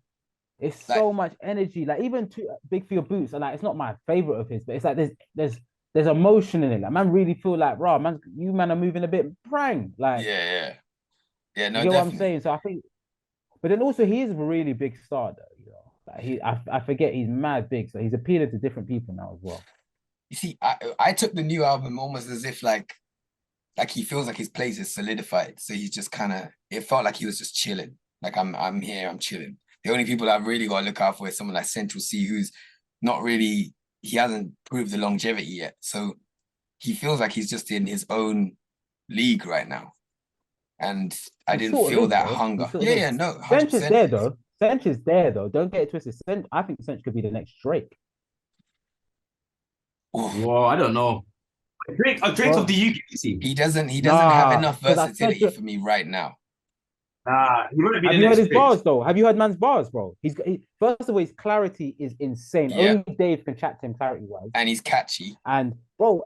It's Like, so much energy. Like even too big for your boots. And like it's not my favorite of his, but it's like there's emotion in it. Like man really feel like, bro, man, you man are moving a bit prang. Like yeah. Yeah, you no, get what I'm definitely. saying. So I think, but then also he is a really big star though. You know, like I forget he's mad big, so he's appealing to different people now as well. You see, I took the new album almost as if like like he feels like his place is solidified. So he's just kind of, it felt like he was just chilling. Like I'm here, I'm chilling. The only people I've really got to look out for is someone like Central Cee, who's not really, he hasn't proved the longevity yet. So he feels like he's just in his own league right now. And I He didn't sort of feel is, that though. He hunger. sort of Yeah, is. yeah, no, Cench is 100%. there though. Cench is there though. Don't get it twisted. I think Cench could be the next Drake. Oof. Well, I don't know. Drake's of the UK scene. He doesn't have Nah, enough because I said versatility for me right now. Nah, he wouldn't be have the you heard next his Drake. bars though? Have you heard man's bars, bro? First of all, his clarity is insane. Yeah. Only Dave can chat to him clarity wise. And he's catchy. And bro,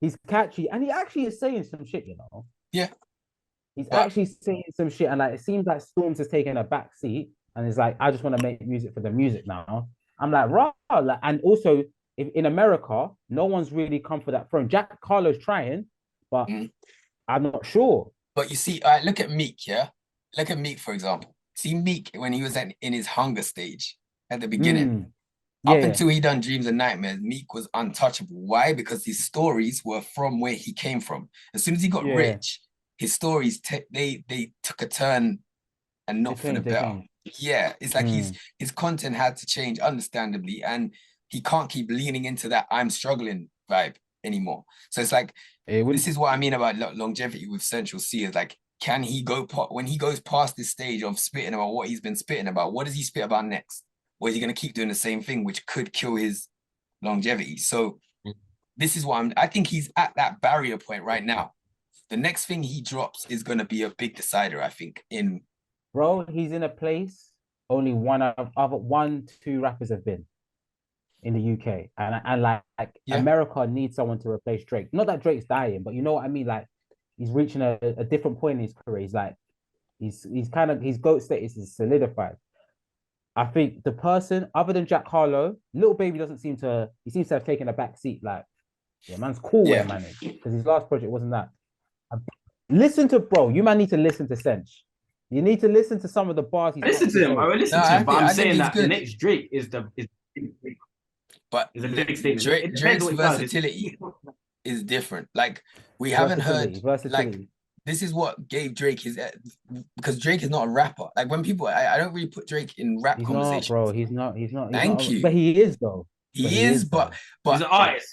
he's catchy, and he actually is saying some shit, you know. Yeah. He's But- actually saying some shit, and like it seems like Storms has taken a back seat, and it's like I just want to make music for the music now. I'm like, rah, like, and also if in America, no one's really come for that throne. Jack Harlow's trying, but I'm not sure. But you see, look at Meek, yeah? Look at Meek, for example. See Meek when he was in his hunger stage at the beginning. Yeah, Up until he done Dreams and Nightmares, Meek was untouchable. Why? Because his stories were from where he came from. As soon as he got rich, his stories they took a turn and not for the better. Yeah, it's like his content had to change, understandably, and he can't keep leaning into that I'm struggling vibe anymore. So it's like this is what I mean about longevity with Central Cee. Is like, can he go when he goes past this stage of spitting about what he's been spitting about? What does he spit about next? Or is he going to keep doing the same thing, which could kill his longevity? So this is what I think he's at that barrier point right now. The next thing he drops is going to be a big decider, I think. Bro, he's in a place only two rappers have been in the UK, and like America needs someone to replace Drake. Not that Drake's dying, but you know what I mean. Like he's reaching a different point in his career. He's like he's kind of his GOAT status is solidified. I think the person other than Jack Harlow, Lil Baby seems to have taken a back seat. Like, yeah, man's cool where man is, because his last project wasn't that. Listen to you man need to listen to Cench. You need to listen to some of the bars he's listen to him. I will listen to him, but I'm saying that the next Drake is the but is a big statement. Drake's versatility is different. Like we haven't heard like this is what gave Drake his because Drake is not a rapper. Like when people I don't really put Drake in rap conversations. Bro. He's not. Thank you. But he is though. He is, but he's an artist.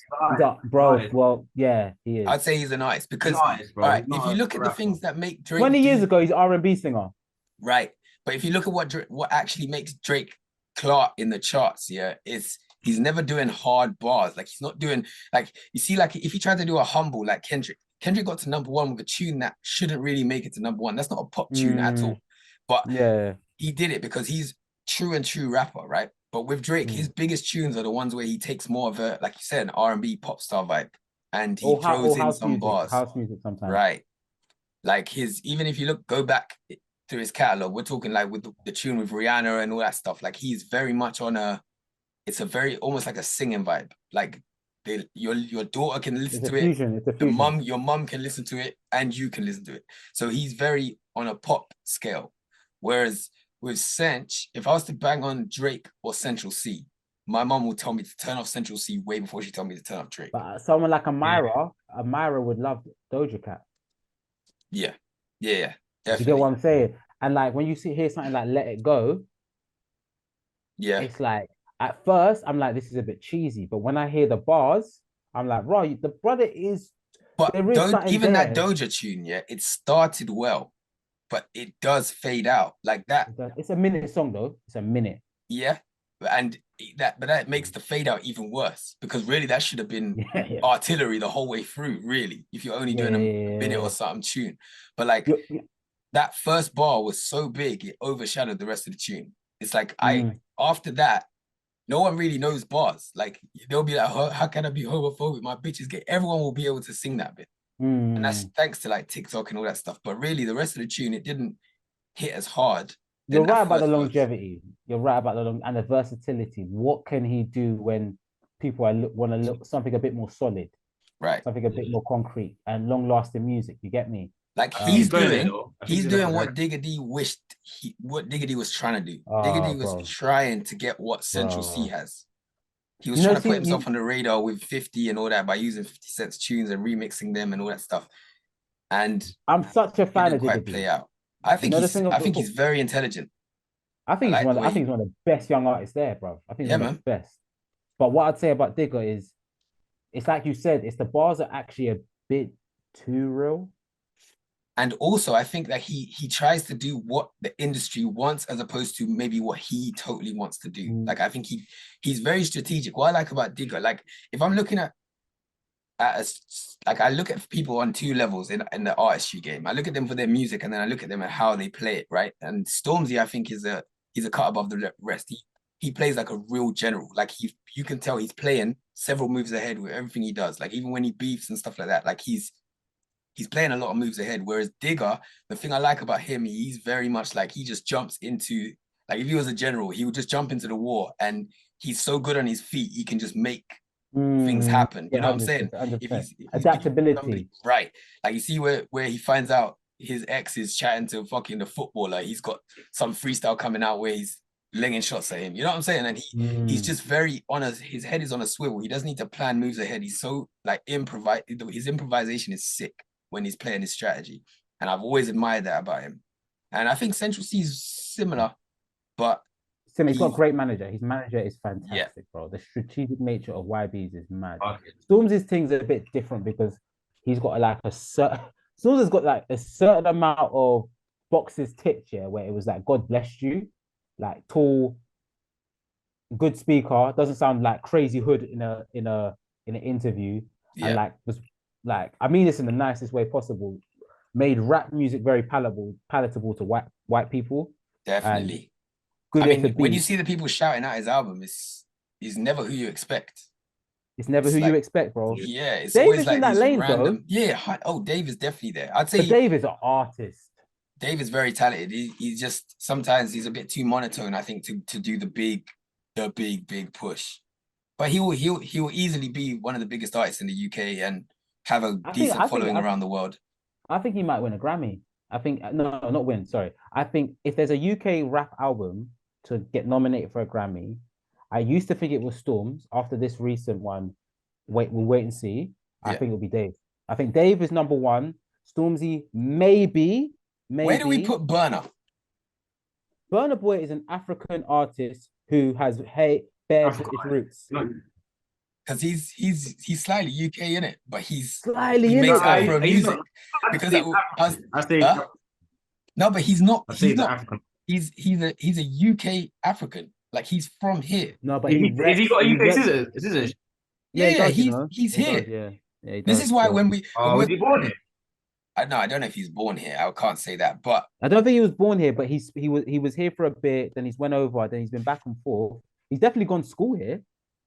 Bro, well, yeah, he is. I'd say he's an artist because if you look at the things that make Drake 20 years ago, he's R&B singer. Right. But if you look at what actually makes Drake Clark in the charts, he's never doing hard bars. Like he's not doing like you see, like if he tried to do a humble like Kendrick got to #1 with a tune that shouldn't really make it to #1. That's not a pop tune at all. But he did it because he's true rapper, right? But with Drake, his biggest tunes are the ones where he takes more of a, like you said, an R&B pop star vibe, and he throws in some bars. House music sometimes, right? Like even if you go back through his catalog, we're talking like with the tune with Rihanna and all that stuff. Like he's very much on it's a very almost like a singing vibe. Like your daughter can listen to it. Your mum can listen to it, and you can listen to it. So he's very on a pop scale, whereas with Cench, if I was to bang on Drake or Central Cee, my mom will tell me to turn off Central Cee way before she told me to turn off Drake. But someone like Amira would love Doja Cat. Yeah, definitely. You get what I'm saying? And like when you hear something like "Let It Go," it's like at first I'm like, this is a bit cheesy, but when I hear the bars, I'm like, right, the brother is. But even that Doja tune, it started well. But it does fade out like that. It's a minute song though. It's a minute. Yeah, and that makes the fade out even worse because really that should have been artillery the whole way through. Really, if you're only doing a minute or something tune, but like that first bar was so big it overshadowed the rest of the tune. It's like after that, no one really knows bars. Like they'll be like, how can I be homophobic? My bitches gay. Everyone will be able to sing that bit. And that's thanks to like TikTok and all that stuff. But really, the rest of the tune, it didn't hit as hard. You're right about the longevity. You're right about and the versatility. What can he do when people want to look something a bit more solid, right? Something a bit more concrete and long-lasting music. You get me? Like he's doing what Digga D was trying to do. Digga D was trying to get what Central Cee has. He was trying to put himself on the radar with 50 and all that by using 50 Cent's tunes and remixing them and all that stuff. and I'm such a it fan didn't of Digger quite B. play out. I You think know the thing he's very intelligent. I I think like the way I think he's one of the best young artists there, bro. I think he's yeah, one of the man. best. But what I'd say about Digger is it's like you said, it's the bars are actually a bit too real. And also, I think that he tries to do what the industry wants as opposed to maybe what he totally wants to do. Like I think he's very strategic. What I like about Digger, like if I'm looking like I look at people on two levels in the artistry game. I look at them for their music, and then I look at them and how they play it, right? And Stormzy, I think, he's a cut above the rest. He plays like a real general. Like you can tell he's playing several moves ahead with everything he does. Like even when he beefs and stuff like that, like he's playing a lot of moves ahead. Whereas Digger, the thing I like about him, he's very much like he just jumps into, like if he was a general, he would just jump into the war, and he's so good on his feet, he can just make things happen. You Yeah, know what I'm saying? 100%. If he's beating somebody, Adaptability. right? Like you see where he finds out his ex is chatting to fucking the footballer. He's got some freestyle coming out where he's laying shots at him. You know what I'm saying? And he's just very on his head is on a swivel. He doesn't need to plan moves ahead. He's so like improvise. His improvisation is sick when he's playing his strategy, and I've always admired that about him. And I think Central Cee is similar, but He's got a great manager. His manager is fantastic, yeah. bro. The strategic nature of YB's is mad. Okay. Stormzy's thing's a bit different because he's got like a certain Stormzy's got like a certain amount of boxes ticked, yeah, where it was like God blessed you, like tall, good speaker, doesn't sound like crazy hood in an interview, and like was like I mean this in the nicest way possible, made rap music very palatable to white people. Definitely. Good I mean, at the when you beat. see the people shouting out his album, he's never who you expect. It's never It's who you like, expect, bro. yeah, it's Dave always is in like that these lane, though. random. Yeah, oh, Dave is definitely there. I'd But say Dave is an artist. Dave is very talented. He's just sometimes he's a bit too monotone, I think, to do the big push. But he will easily be one of the biggest artists in the UK and have a decent following around the world. I think he might win a Grammy. I think no, not win. Sorry. I think if there's a UK rap album to get nominated for a Grammy, I used to think it was Storms. After this recent one, we'll wait and see. I think it'll be Dave. I think Dave is number one. Stormzy, maybe. Where do we put Burna? Burna Boy is an African artist who has bare British roots. Because he's slightly UK in it, but Slightly he in makes it. Afro music. Because I say no, but he's not. I say He's not. African. He's a UK African. Like he's from here. No, but Has he got a UK reps, citizen? Yeah, he does, he's he here. does, yeah. Yeah, he This does, is why so. when we Was he born here? I don't know if he's born here. I can't say that, but I don't think he was born here, but he was here for a bit. Then he's went over. Then he's been back and forth. He's definitely gone to school here.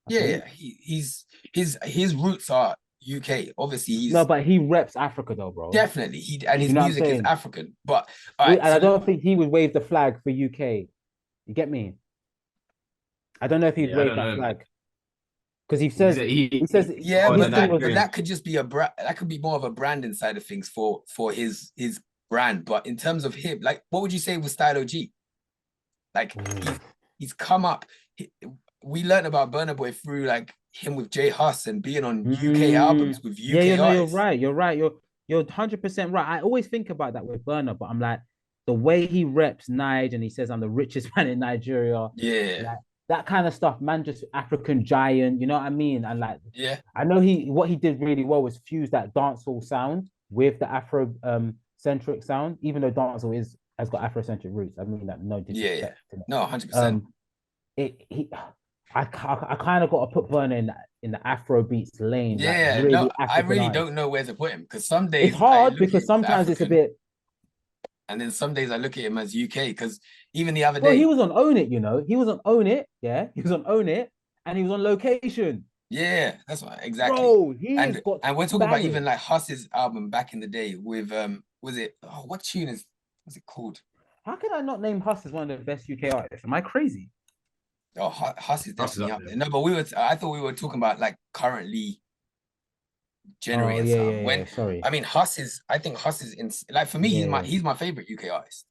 yeah, he's his roots are UK. Obviously, he's no, but he reps Africa though, bro. definitely his music is African. But and I don't think he would wave the flag for UK. You get me? I don't know if he'd wave that flag because he says yeah, but that could just be that could be more of a branding side of things for his brand. But in terms of him, like, what would you say with Style OG? Like he's come up. We learned about Burna Boy through like him with J Hus and being on UK albums with UK artists. You're right. You're 100% right. I always think about that with Burna, but I'm like the way he reps Nige and he says I'm the richest man in Nigeria. Yeah. Like, that kind of stuff, man, just African giant, you know what I mean? And like, yeah, I know what he did really well was fuse that dancehall sound with the Afro centric sound, even though dancehall has got Afrocentric roots. I mean that no disrespect. Yeah. No, 100%. I kind of got to put Burna in the Afro beats lane. Yeah, like really no, I really don't know where to put him because some days it's hard because sometimes it's a bit. And then some days I look at him as UK because even the other day he was on Own It, you know. He was on Own It, yeah. He was on Own It, and he was on Location. Yeah, that's right, exactly. Bro, and we're talking about even like Huss's album back in the day with was it what tune was it called? How can I not name Huss as one of the best UK artists? Am I crazy? Oh, Huss is definitely up there. No, but I thought we were talking about like currently generating sorry. I mean I think Huss is in like for me he's my favorite UK artist.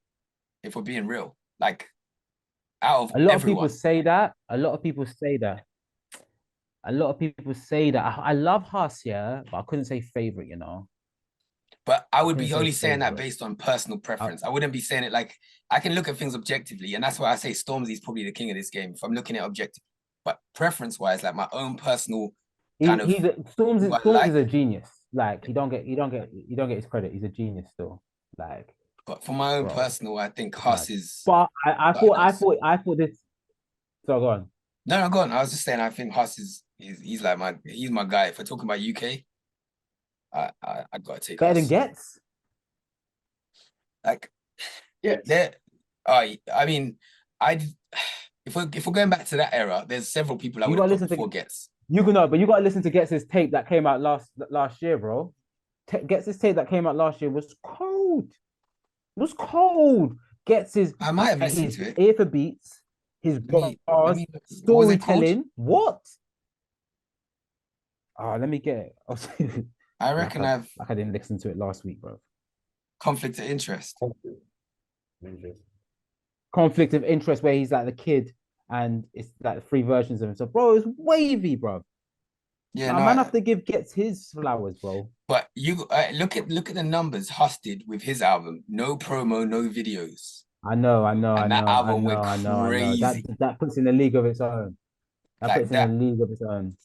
If we're being real, like out of a lot everyone. Of people say that. A lot of people say that. I love Huss, yeah, but I couldn't say favorite, you know. But I would be Prince only is saying that favorite. based on personal preference. I wouldn't be saying it like I can look at things objectively, and that's why I say Stormzy is probably the king of this game if I'm looking at objective. But preference wise, like my own personal kind of who I Storms like. is a genius. Like you don't get his credit. He's a genius still. Like, But for my own bro, personal, I think it's mad. Huss is But something else. I thought this. So go on. No, go on. I was just saying I think Huss he's like he's my guy. If we're talking about UK, I gotta take Better than Huss. Gets. Like, Yeah. there. I mean, I if we're going back to that era, there's several people I You would have gotta put listen before to Gets. but you gotta listen to Gets' tape that came out last year, bro. Gets' tape that came out last year was cold. It was cold. I might have listened his to it. ear for beats, his Let bars, me what was it called? storytelling. What? Oh, let me get it. I reckon I've I didn't listen to it last week, bro. conflict of interest. Conflict of interest where he's like the kid and it's like three versions of him. So, bro, it's wavy, bro. Yeah, Nah, no, man have to gets his flowers, bro. but you look at the numbers Huss did with his album. No promo, no videos. And that album went I know. crazy. That puts in a league of its own. That Like puts in a that. league of its own.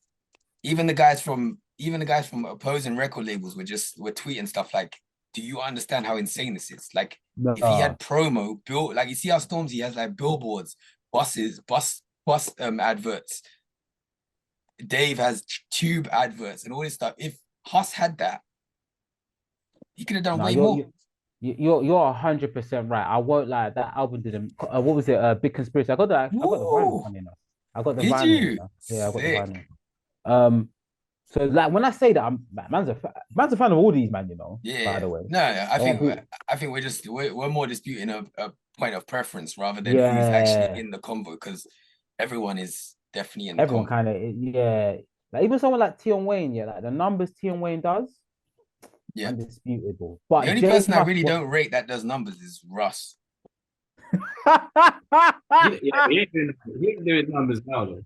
Even the guys from opposing record labels were tweeting stuff like, "Do you understand how insane this is? Like, if he No. had promo built, like you see how Stormzy has like billboards, bus adverts. Dave has tube adverts and all this stuff. If Huss had that, he could have done No, way more. you're 100% right. I won't lie. That album didn't. What was it? Big Conspiracy. I got that. I got the vinyl. Ooh, Funny enough, I got the did vinyl. you? Yeah, I got the Sick. vinyl. So like when I say that, man's a fan of all these, man. By Yeah. the way. No, I think people- we're more disputing a point of preference rather than who's actually yeah, in the convo because everyone is definitely in the everyone convo. kind of yeah. Like even someone like Tion Wayne, yeah, like the numbers Tion Wayne does, Yeah. undisputable. The But only Jay person I Huss really don't rate that does numbers is Russ. He ain't doing numbers now, though.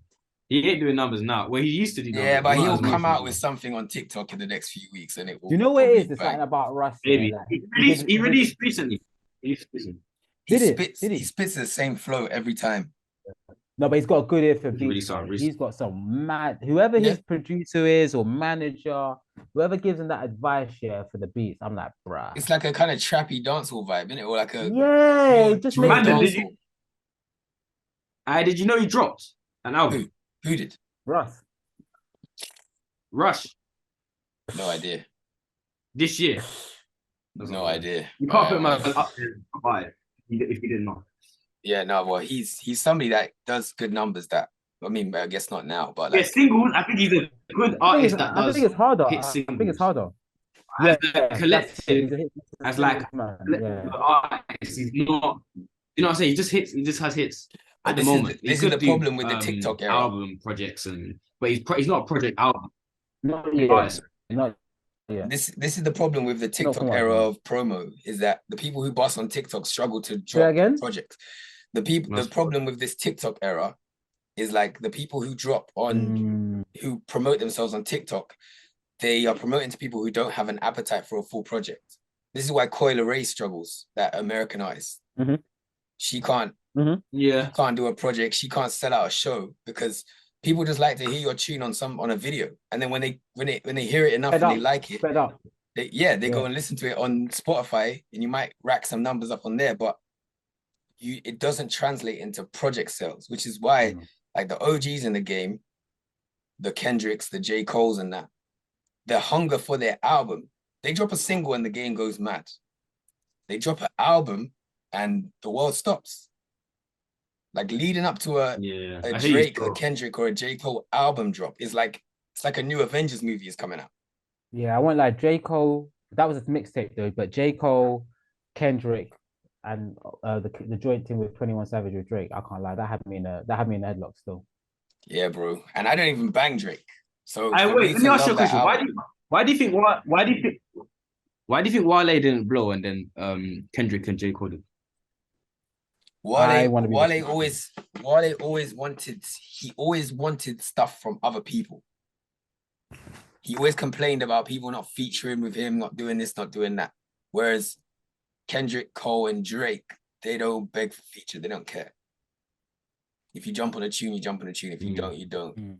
He ain't doing numbers now. Well, he used to do numbers. Yeah, but not he'll as much come out anymore. with something on TikTok in the next few weeks and it will Do you know what it probably is? There's bang. something about Russ. Maybe Yeah, like, he released recently. He Spits the same flow every time. No, but he's got a good ear for He really beats. sound Bro. recent. He's got some mad. Whoever Yeah. his producer is or manager, whoever gives him that advice, yeah, for the beats, I'm like, bruh. It's like a kind of trappy dancehall vibe, isn't it? Or like a Yeah, more it just drill makes Brandon, dancehall. did you know he dropped an album? Who did? Russ. Rush No idea. this year. No idea. You can't put him up there if you didn't know. Yeah, no, well, he's somebody that does good numbers. That I mean, I guess not now, but Yeah, like singles. I think he's a good artist that I does think it's harder. hit I singles. think it's harder. As Yeah, a that's it. collective, He's as like man. Yeah. artist, he's not. You know what I'm saying? He just hits. He just has hits but at the this moment. is the problem with the TikTok era. Album projects but he's not a project album Not yet. artist. Not yet. This is the problem with the TikTok quite, era man. of promo is that the people who boss on TikTok struggle to Say drop again? projects. The problem with this TikTok era is like the people who drop on who promote themselves on TikTok, they are promoting to people who don't have an appetite for a full project. This is why Coyle Ray struggles, that American artist. Mhm. She can't Yeah. do a project, she can't sell out a show because people just like to hear your tune on a video. And then when they hear it enough and they like it, Fed up. they go and listen to it on Spotify and you might rack some numbers up on there, but it doesn't translate into project sales, which is why like the OGs in the game, the Kendricks, the J. Coles and that, the hunger for their album, they drop a single and the game goes mad. They drop an album and the world stops. Like leading up to a Drake, a Kendrick or a J. Cole album drop is like, it's like a new Avengers movie is coming out. Yeah, I went like J. Cole. That was a mixtape though, but J. Cole, Kendrick, and the joint thing with 21 Savage with Drake. I can't lie, that had me in a headlock still. Yeah, bro. And I don't even bang Drake. So Let me ask you a question. Why do you think Wale didn't blow and then Kendrick and J. Cole did? Wale always wanted stuff from other people. He always complained about people not featuring with him, not doing this, not doing that. Whereas Kendrick, Cole, and Drake, they don't beg for feature. They don't care. If you jump on a tune, you jump on a tune. If you don't, you don't.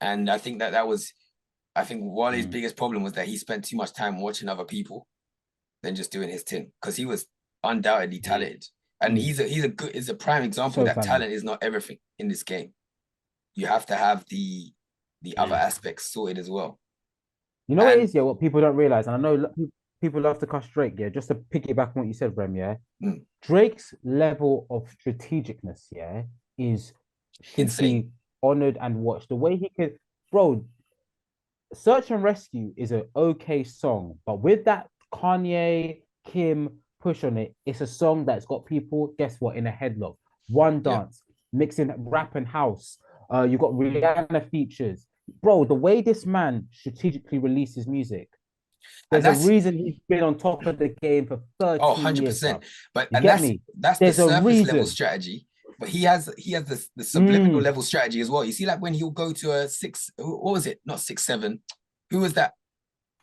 And I think I think Wale's biggest problem was that he spent too much time watching other people than just doing his thing, because he was undoubtedly talented. And he's a prime example that talent is not everything in this game. You have to have the other aspects sorted as well. You know what it is, yeah, what people don't realize, and I know people love to cuss Drake, yeah, just to piggyback on what you said, Rem, yeah. Drake's level of strategicness, yeah, should insane. be honored and watched. The way he could, bro, Search and Rescue is an okay song, but with that Kanye, Kim push on it, it's a song that's got people, guess what, in a headlock. One dance, mixing rap and house. You got Rihanna features. Bro, the way this man strategically releases music, there's a reason he's been on top of the game for 13 years. 100%. But and that's the surface level strategy. But he has the subliminal level strategy as well. You see, like when he'll go to a 6, what was it? Not 6-7. Who was that?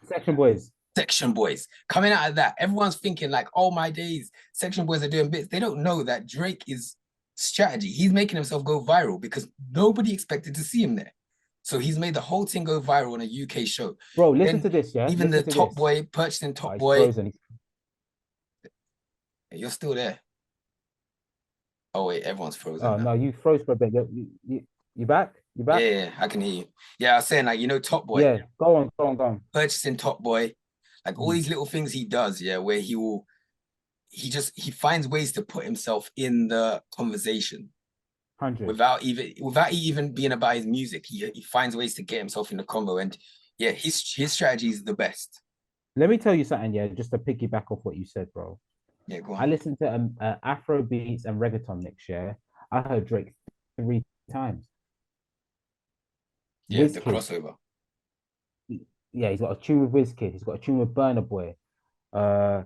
Section Boys. Section Boys. Coming out of that, everyone's thinking like, oh my days, Section Boys are doing bits. They don't know that Drake is strategy. He's making himself go viral because nobody expected to see him there. So he's made the whole thing go viral on a UK show. Bro, listen to this, yeah? Even the Top Boy, purchasing Top Boy. You're still there. Oh wait, everyone's frozen. Oh, no, you froze for a bit. You back? You back? Yeah, I can hear you. Yeah, I was saying, like, you know, Top Boy. Yeah, go on. Purchasing Top Boy, like all these little things he does, yeah, where he finds ways to put himself in the conversation. 100. Without even being about his music, he finds ways to get himself in the convo, and yeah, his strategy is the best. Let me tell you something, yeah, just to piggyback off what you said, bro. Yeah, go on. I listened to Afro beats and reggaeton mix, yeah. I heard Drake 3 times. Yeah, the crossover. Yeah, he's got a tune with Wizkid. He's got a tune with Burna Boy.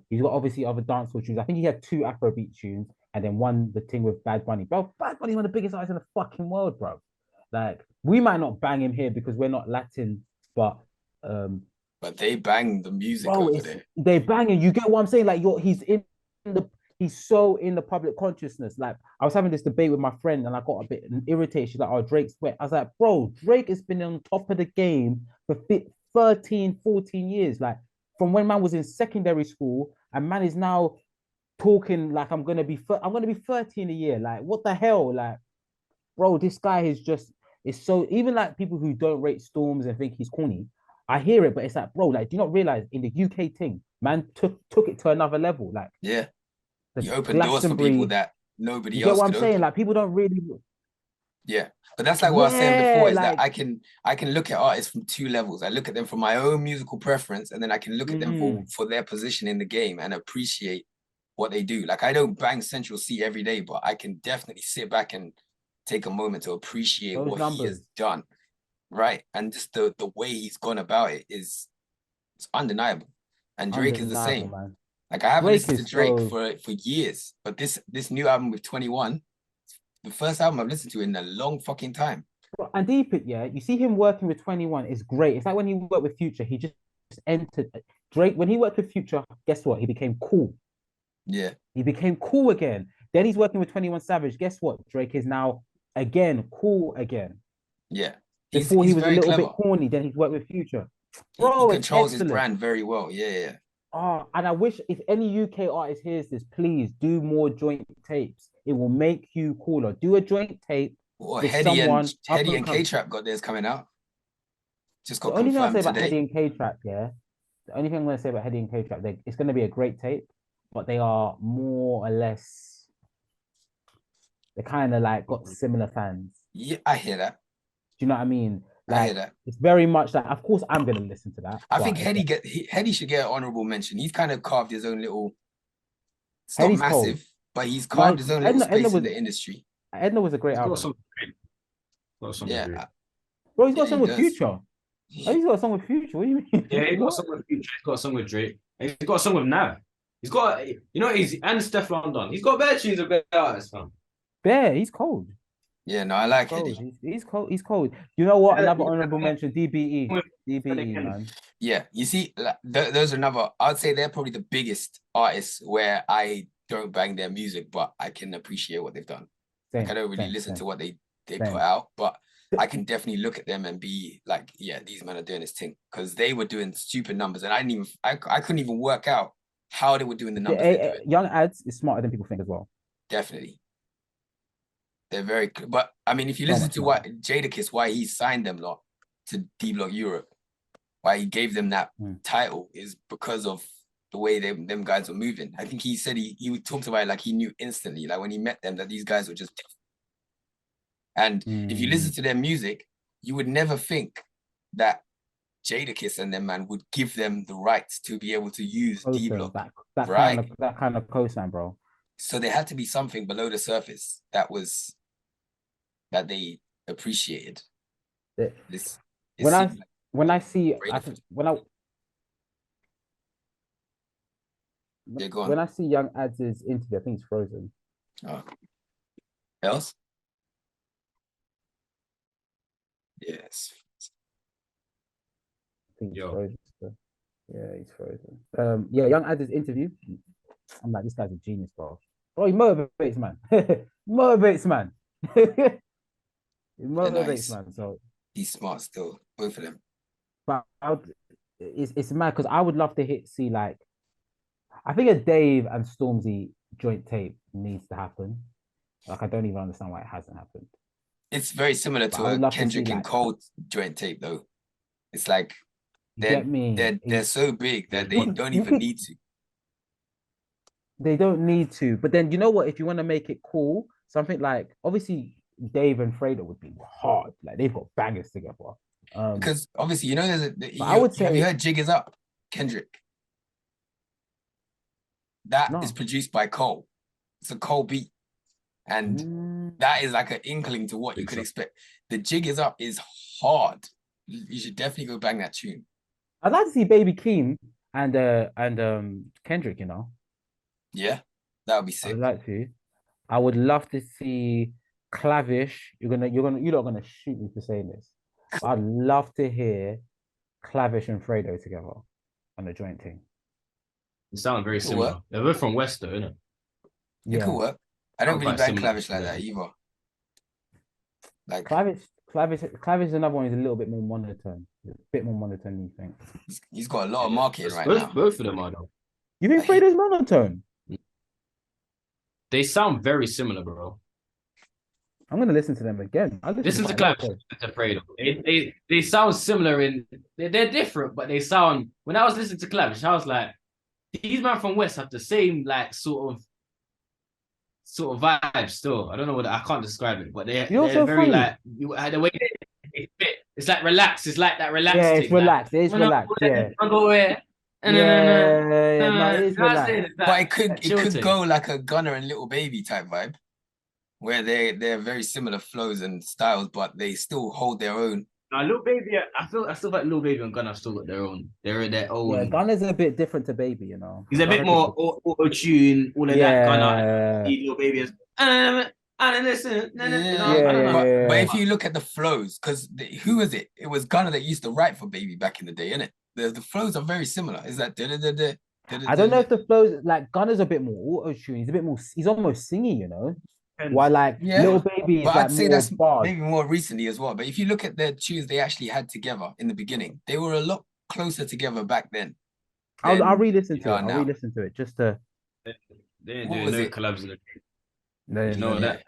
He's got obviously other dancehall tunes. I think he had 2 Afrobeat tunes and then the thing with Bad Bunny. Bro, Bad Bunny's one of the biggest artists in the fucking world, bro. Like, we might not bang him here because we're not Latin, but they bang the music over there. They bang him. You get what I'm saying? Like, he's so in the public consciousness. Like, I was having this debate with my friend and I got a bit irritated. She's like, oh, Drake's wet. I was like, bro, Drake has been on top of the game for 13, 14 years. Like, from when man was in secondary school, and man is now talking like I'm gonna be 30 in a year. Like, what the hell? Like, bro, this guy is so, even like people who don't rate Storms and think he's corny, I hear it, but it's like, bro, like, do you not realize in the UK thing, man took it to another level? Like, yeah, you open doors for people that nobody else. You get what I'm saying? Like, people don't really. Yeah, but that's like what I was saying before, is that I can look at artists from 2 levels. I look at them from my own musical preference, and then I can look at them for their position in the game and appreciate what they do. Like, I don't bang Central Cee every day, but I can definitely sit back and take a moment to appreciate what he has done. Right. And just the way he's gone about it it's undeniable. And Drake is the same. Man. Like, I haven't listened to Drake for years, but this new album with 21, the first album I've listened to in a long fucking time. And deep it, yeah, you see him working with 21 is great. It's like when he worked with Future, he just entered. Drake, when he worked with Future, guess what? He became cool. Yeah. He became cool again. Then he's working with 21 Savage. Guess what? Drake is now again cool again. Yeah. Before he was a little bit corny, then he's worked with Future. Bro, he controls his brand very well. Yeah. And I wish if any UK artist hears this, please do more joint tapes. It will make you cooler. Do a joint tape. Or Heady and K-Trap got theirs coming out. Just got confirmed today. The only thing I say about Heady and K-Trap, yeah. The only thing I'm going to say about Heady and K-Trap, it's going to be a great tape, but they are more or less, they kind of like got similar fans. Yeah, I hear that. Do you know what I mean? Like, I hear that. It's very much like, of course, I'm going to listen to that. I think Heady should get an honorable mention. He's kind of carved his own little. It's not massive, cold. But he's carved his own little space in the industry. Edna was a great album. Yeah, bro, he's got a song with Future. Oh, he's got a song with Future. What do you mean? Yeah, he's got a song with Future. He's got a song with Drake. He's got a song with Nav. He's got, and Steph London. He's got better tunes of better artists, fam. Bear, he's cold. Yeah, no, I like Cold. Heady. He's cold. He's cold. You know what? Another Yeah, honorable mention, DBE. DBE, again. man. Yeah, you see, those are another. I'd say they're probably the biggest artists where I don't bang their music, but I can appreciate what they've done. Like I Same, don't really same, listen same, to what they put same. out, but I can definitely look at them and be like, yeah, these men are doing this thing because they were doing stupid numbers, and I couldn't even work out how they were doing the numbers they're doing. Young Ads is smarter than people think as well. Definitely, they're very. But I mean, if you So listen much to smarter. what Jadakiss, why he signed them lot to D Block Europe, why he gave them that title is because of the way them guys were moving. I think he said he talked about it like he knew instantly, like when he met them, that these guys were just different. And if you listen to their music, you would never think that Jadakiss and them man would give them the rights to be able to use D Block, right? That kind of cosign, bro. So there had to be something below the surface that they appreciated. When I see Young Ads' interview, I think it's Frozen. Oh. Else? Yes. I think it's Frozen. Yeah, he's Frozen. Yeah, Young Ads' interview. I'm like, this guy's a genius, bro. Bro, he motivates, man. Motivates, man. It motivates, man. So he's smart still, both of them. But it's mad because I would love to see like, I think a Dave and Stormzy joint tape needs to happen. Like I don't even understand why it hasn't happened. It's very similar to a Kendrick and Cole joint tape though. It's like they're so big that they don't even need to. They don't need to. But then you know what? If you want to make it cool, something like obviously Dave and Fredo would be hard. Like they've got bangers together. Because obviously, you know, I would say, have you heard Jig Is Up, Kendrick? That is produced by Cole. It's a Cole beat. And that is like an inkling to what you could expect. The Jig Is Up is hard. You should definitely go bang that tune. I'd like to see Baby Keem and Kendrick, you know. Yeah, that would be sick. I'd like to. I would love to see Clavish. You're not gonna shoot me for saying this. I'd love to hear Clavish and Fredo together on a joint thing. It sounds very similar. They're both from West, though, innit? Yeah. It could work. I don't really bang Clavish like that either. Like Clavish is another one who's a little bit more monotone. A bit more monotone than you think. He's got a lot of marketing right now. Both of them are though. You think Fredo's monotone? They sound very similar, bro. I'm gonna listen to them again. Listen to Clavish to Fredo. They sound similar in they're different, but they sound. When I was listening to Clavish, I was like, these men from West have the same like sort of vibe still. I don't know I can't describe it, but they're very funny. Like the way they fit. It's like relaxed. It's like that relaxed. Yeah, it's thing. relaxed. Like, it's relaxed. Yeah. I go where. No, it is relaxed. But it could go like a Gunna and Little Baby type vibe, where they're very similar flows and styles, but they still hold their own. Now, Little Baby, I feel like Little Baby and Gunna have still got their own. They're their own. Yeah, Gunna's a bit different to Baby, you know. He's a bit more auto tune, all of that. Gunna, Little Baby is. But if you look at the flows, because who was it? It was Gunna that used to write for Baby back in the day, innit? The flows are very similar. Is that I don't know if the flows like Gunna's a bit more auto tune. He's almost singy, you know. Why Little Baby is but like I'd say more that's bars. maybe more recently as well. But if you look at the tunes they actually had together in the beginning, they were a lot closer together back then. I'll re-listen to it. I'll re-listen to it just to. They didn't do no collabs in the. No, that.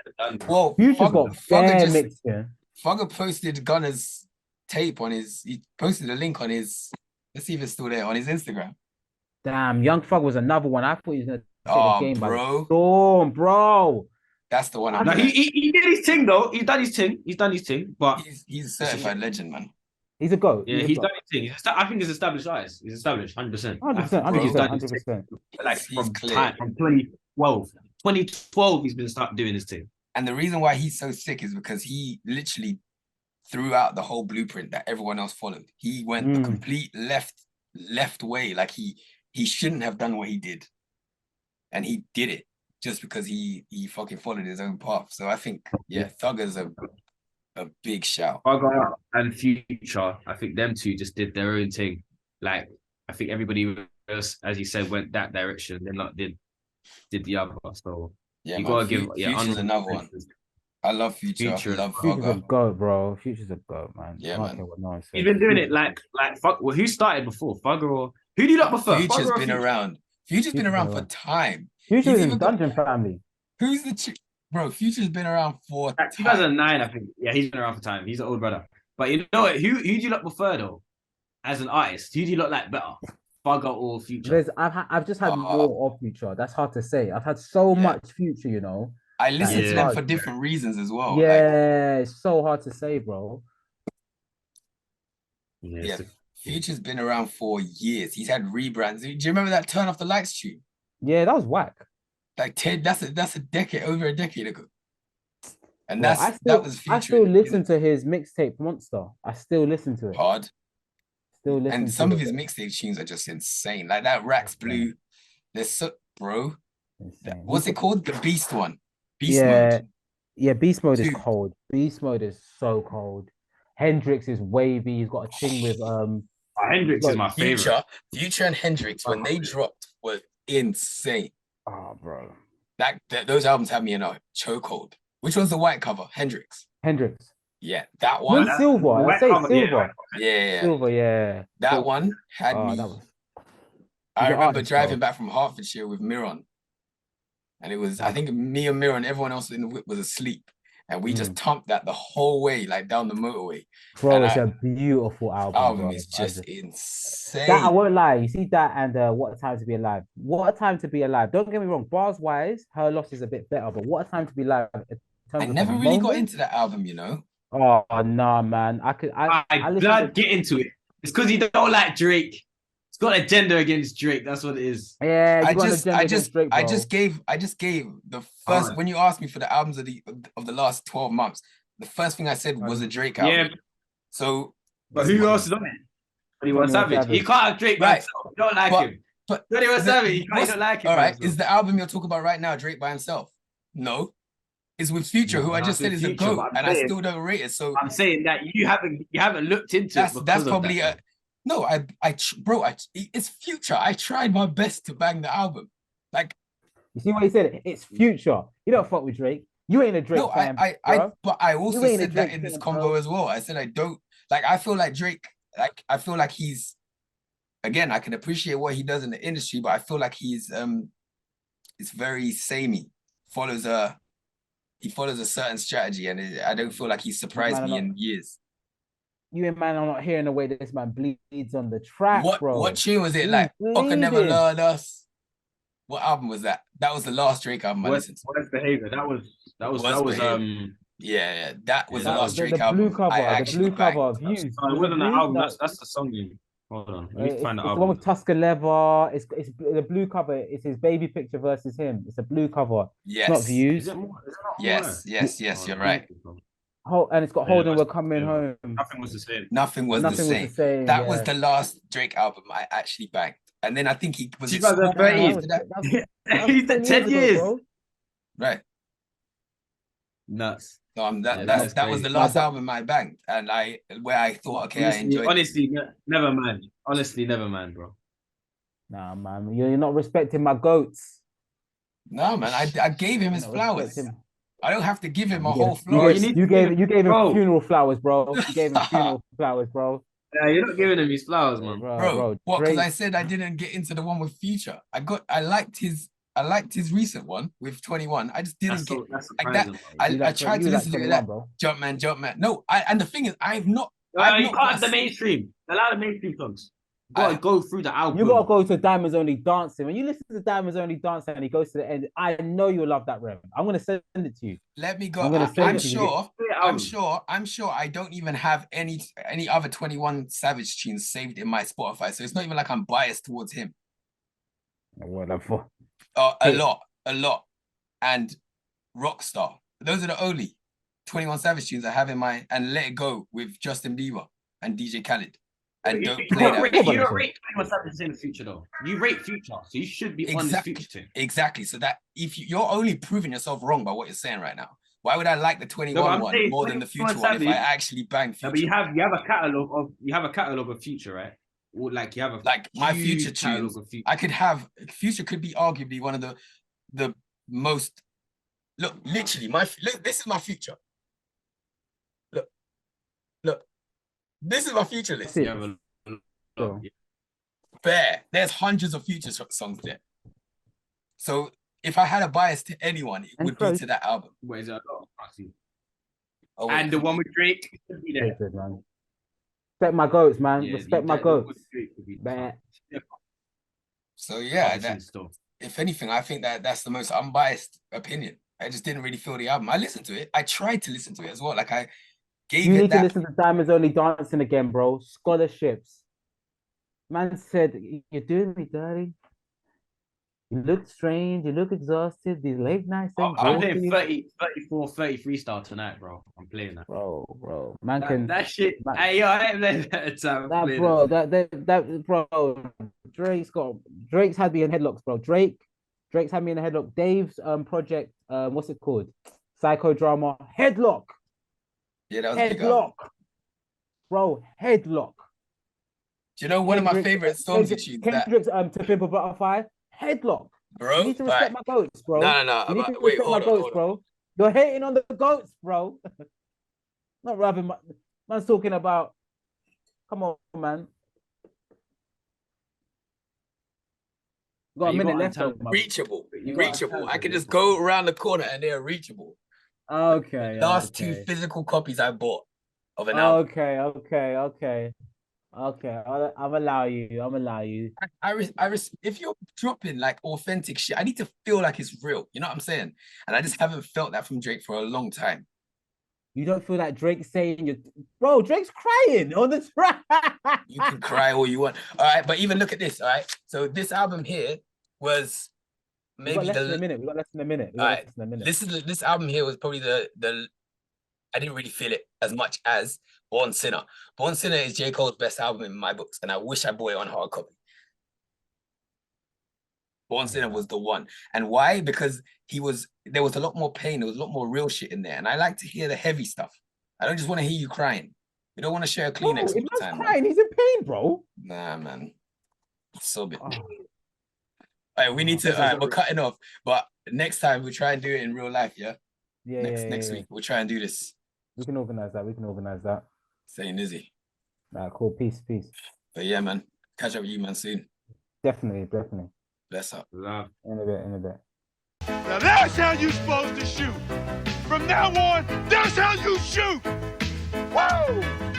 Well, Future's got bare mix here. Fugger posted Gunna's tape on he posted a link on his. Let's see if it's still there on his Instagram. Damn, Young Thug was another one. I thought he was gonna take the game by storm, bro. That's the one. No, he did his thing though. He's done his thing. But he's a certified legend, man. He's a GOAT. Yeah, he's done his thing. I think he's established eyes. He's established 100%. 100%. Like from 2012. 2012, he's been starting doing his thing. And the reason why he's so sick is because he literally threw out the whole blueprint that everyone else followed. He went the complete left way. Like he shouldn't have done what he did. And he did it. just because he fucking followed his own path. So I think Thugger's a big shout. Thugger and Future, I think them two just did their own thing. Like, I think everybody else, as you said, went that direction. Then like did the other. So Yeah, you man. gotta give Future's another one. I love Future. I love Future's a Thugger. goat, bro. Future's a goat, man. Yeah, I don't man. care what no one says. He's been doing it like fuck. Well, who started before Thugger or who do you like prefer? Future's Thugger or been Future? around. Future's been around for time. Future He's was in even got- Dungeon Family. Who's the chick? Bro, Future's been around for Like time. 2009, I think. Yeah, he's been around for time. He's an old brother. But you know what? Who do you like prefer though? As an artist, who do you look like better? Thugger or Future? I've just had more of Future. That's hard to say. I've had so much Future, you know. I listen to them hard. for different reasons as well. Yeah, it's so hard to say, bro. Yeah, Future's been around for years. He's had rebrands. Do you remember that Turn Off the Lights tune? Yeah, that was whack. Like 10, that's a decade, over a decade ago. And Bro, that was Future. I still listen to his mixtape Monster. I still listen to it. Hard. Still listen And to some it. of his mixtape tunes are just insane. Like that Rax Blue. There's so, bro. Insane. What's it called? The Beast one. Beast yeah, mode. yeah. Beast mode is Dude. cold. Beast mode is so cold. Hendrix is wavy. He's got a thing with Hendrix is my favorite. Future and Hendrix when they dropped were insane. Oh, bro. Those albums have me in a chokehold. Which one's the white cover? Hendrix. Yeah, that one. No, Silver. I say Silver. Yeah. Silver, yeah. That one had me. I remember driving back from Hertfordshire with Miron. And it was, I think me and Miron, everyone else in the whip was asleep. And we just thumped that the whole way, like down the motorway. Bro, it's a beautiful album. Album is just insane. That I won't lie. You see that and What a Time to Be Alive. What a Time to Be Alive. Don't get me wrong. Bars wise, Her Loss is a bit better, but What a Time to Be Alive. I never really got into that album, you know. Oh nah, man. I Blood, get into it. It's because you don't like Drake. It's got an agenda against Drake. That's what it is. Yeah, I just gave the first when you asked me for the albums of the last 12 months, the first thing I said was a Drake album. Yeah. So, but who else is on it? 21 Savage. You can't have Drake by himself. You don't like him. But 21 Savage, you don't like him. All right, is the album you're talking about right now Drake by himself? No. It's with Future, who I just said is a GOAT, and I still don't rate it. So I'm saying that you haven't looked into it. That's probably no. It's Future. I tried my best to bang the album. Like, you see what he said? It's Future. You don't fuck with Drake. You ain't a Drake fan. But I also said that in this combo as well. I said I don't like. I feel like Drake. Like I feel like he's. Again, I can appreciate what he does in the industry, but I feel like he's it's very samey. He follows a certain strategy, and I don't feel like he's surprised me in years. You and man are not hearing the way that this man bleeds on the track, bro. What tune was it? Like, Fucker Never Learned Us. What album was that? That was the last Drake album I listened to. Worst Behavior. That was yeah, that was the last Drake album. The blue cover of Views. It wasn't an album. That's the song. Hold on, let me find the album. It's the one with Tusker Leather. It's the blue cover. It's his baby picture versus him. It's a blue cover. Yes. It's not Views. Yes, you're right. And it's got Holden, We're Coming Home. Nothing was the same. Nothing was the same. That was the last Drake album I actually banged. And then I think he was. He's 10 years. Right. Nuts. That was the last album I banged, and I thought, okay, I enjoyed. Honestly, never mind. Honestly, never mind, bro. Nah, man, you're not respecting my goats. No, man, I gave him his flowers. I don't have to give him a whole flower. You gave him funeral flowers, bro. You gave him funeral flowers, bro. Yeah, you're not giving him his flowers, man. Bro, what? Because I said I didn't get into the one with Future. I liked his recent one with 21. I just didn't get like that. I tried to listen to that. Jumpman. No, and the thing is, you can't have the mainstream. Allow the mainstream songs. You gotta go through the album. You gotta go to Diamonds Only Dancing. When you listen to Diamonds Only Dancing and he goes to the end, I know you'll love that rev. I'm gonna send it to you. Let me go. I'm sure I don't even have any other 21 Savage tunes saved in my Spotify. So it's not even like I'm biased towards him. Whatever. A lot. And Rockstar. Those are the only 21 Savage tunes I have in my, and Let It Go with Justin Bieber and DJ Khaled. and don't play that. You don't rate 21 Savage in the future though. You rate Future, so you should be on this Future team. Exactly. So that if you're only proving yourself wrong by what you're saying right now. Why would I like the 21 one more than the Future one if I actually bang Future? No, but you have a catalog of Future, right? Or like you have a like my Future tunes. I could have Future could be arguably one of the most. Look, literally, this is my Future. Look, this is my Future list. Fair. There's hundreds of Future songs there. So if I had a bias to anyone, it would be to that album. Where is that? Oh, and the one with Drake. Respect my goats, man. Yeah, respect my goats. So yeah, if anything, I think that's the most unbiased opinion. I just didn't really feel the album. I listened to it. I tried to listen to it as well. Like I gave you it need to listen to Diamonds Only Dancing again, bro. Scholarships. Man said, "You're doing me dirty. You look strange. You look exhausted. These late nights." I'm playing 34, 30 freestyle tonight, bro. I'm playing that. Bro. That shit. Hey, yo, I ain't playing that time. That, bro, that, bro. Drake's had me in headlocks, bro. Drake's had me in a headlock. Dave's project, what's it called? Psychodrama. Headlock. Yeah, that was Headlock. Bro, Headlock. Do you know one of my favorite Stormzy tunes? Kendrick's To Pimp a Butterfly. Headlock. Bro, you need to respect my goats, bro. No. You need to respect my goats, bro. You're hating on the goats, bro. Not rubbing my man's talking about. Come on, man. Got a minute left. Reachable. I can just go around the corner and they're reachable. Okay. Last two physical copies I bought of an album. Okay. I'll allow you. If you're dropping like authentic shit, I need to feel like it's real. You know what I'm saying? And I just haven't felt that from Drake for a long time. You don't feel like Drake's saying bro, Drake's crying on the track. You can cry all you want. All right, but even look at this, all right? So this album here was maybe we got less than a minute. This album here was probably the I didn't really feel it as much as Born Sinner. Born Sinner is J. Cole's best album in my books, and I wish I bought it on hard copy. Born Sinner was the one. And why? Because there was a lot more pain, there was a lot more real shit in there. And I like to hear the heavy stuff. I don't just want to hear you crying. We don't want to share a Kleenex all the time. Crying, he's in pain, bro. Nah, man. So bit. All right, we need to, all right, we're cutting off. But next time we'll try and do it in real life, yeah? Next week, we'll try and do this. We can organize that. Saying Izzy. Nah, cool. Peace. But yeah, man. Catch up with you, man, soon. Definitely. Bless up. Love. In a bit. Now that's how you're supposed to shoot. From now on, that's how you shoot. Woo!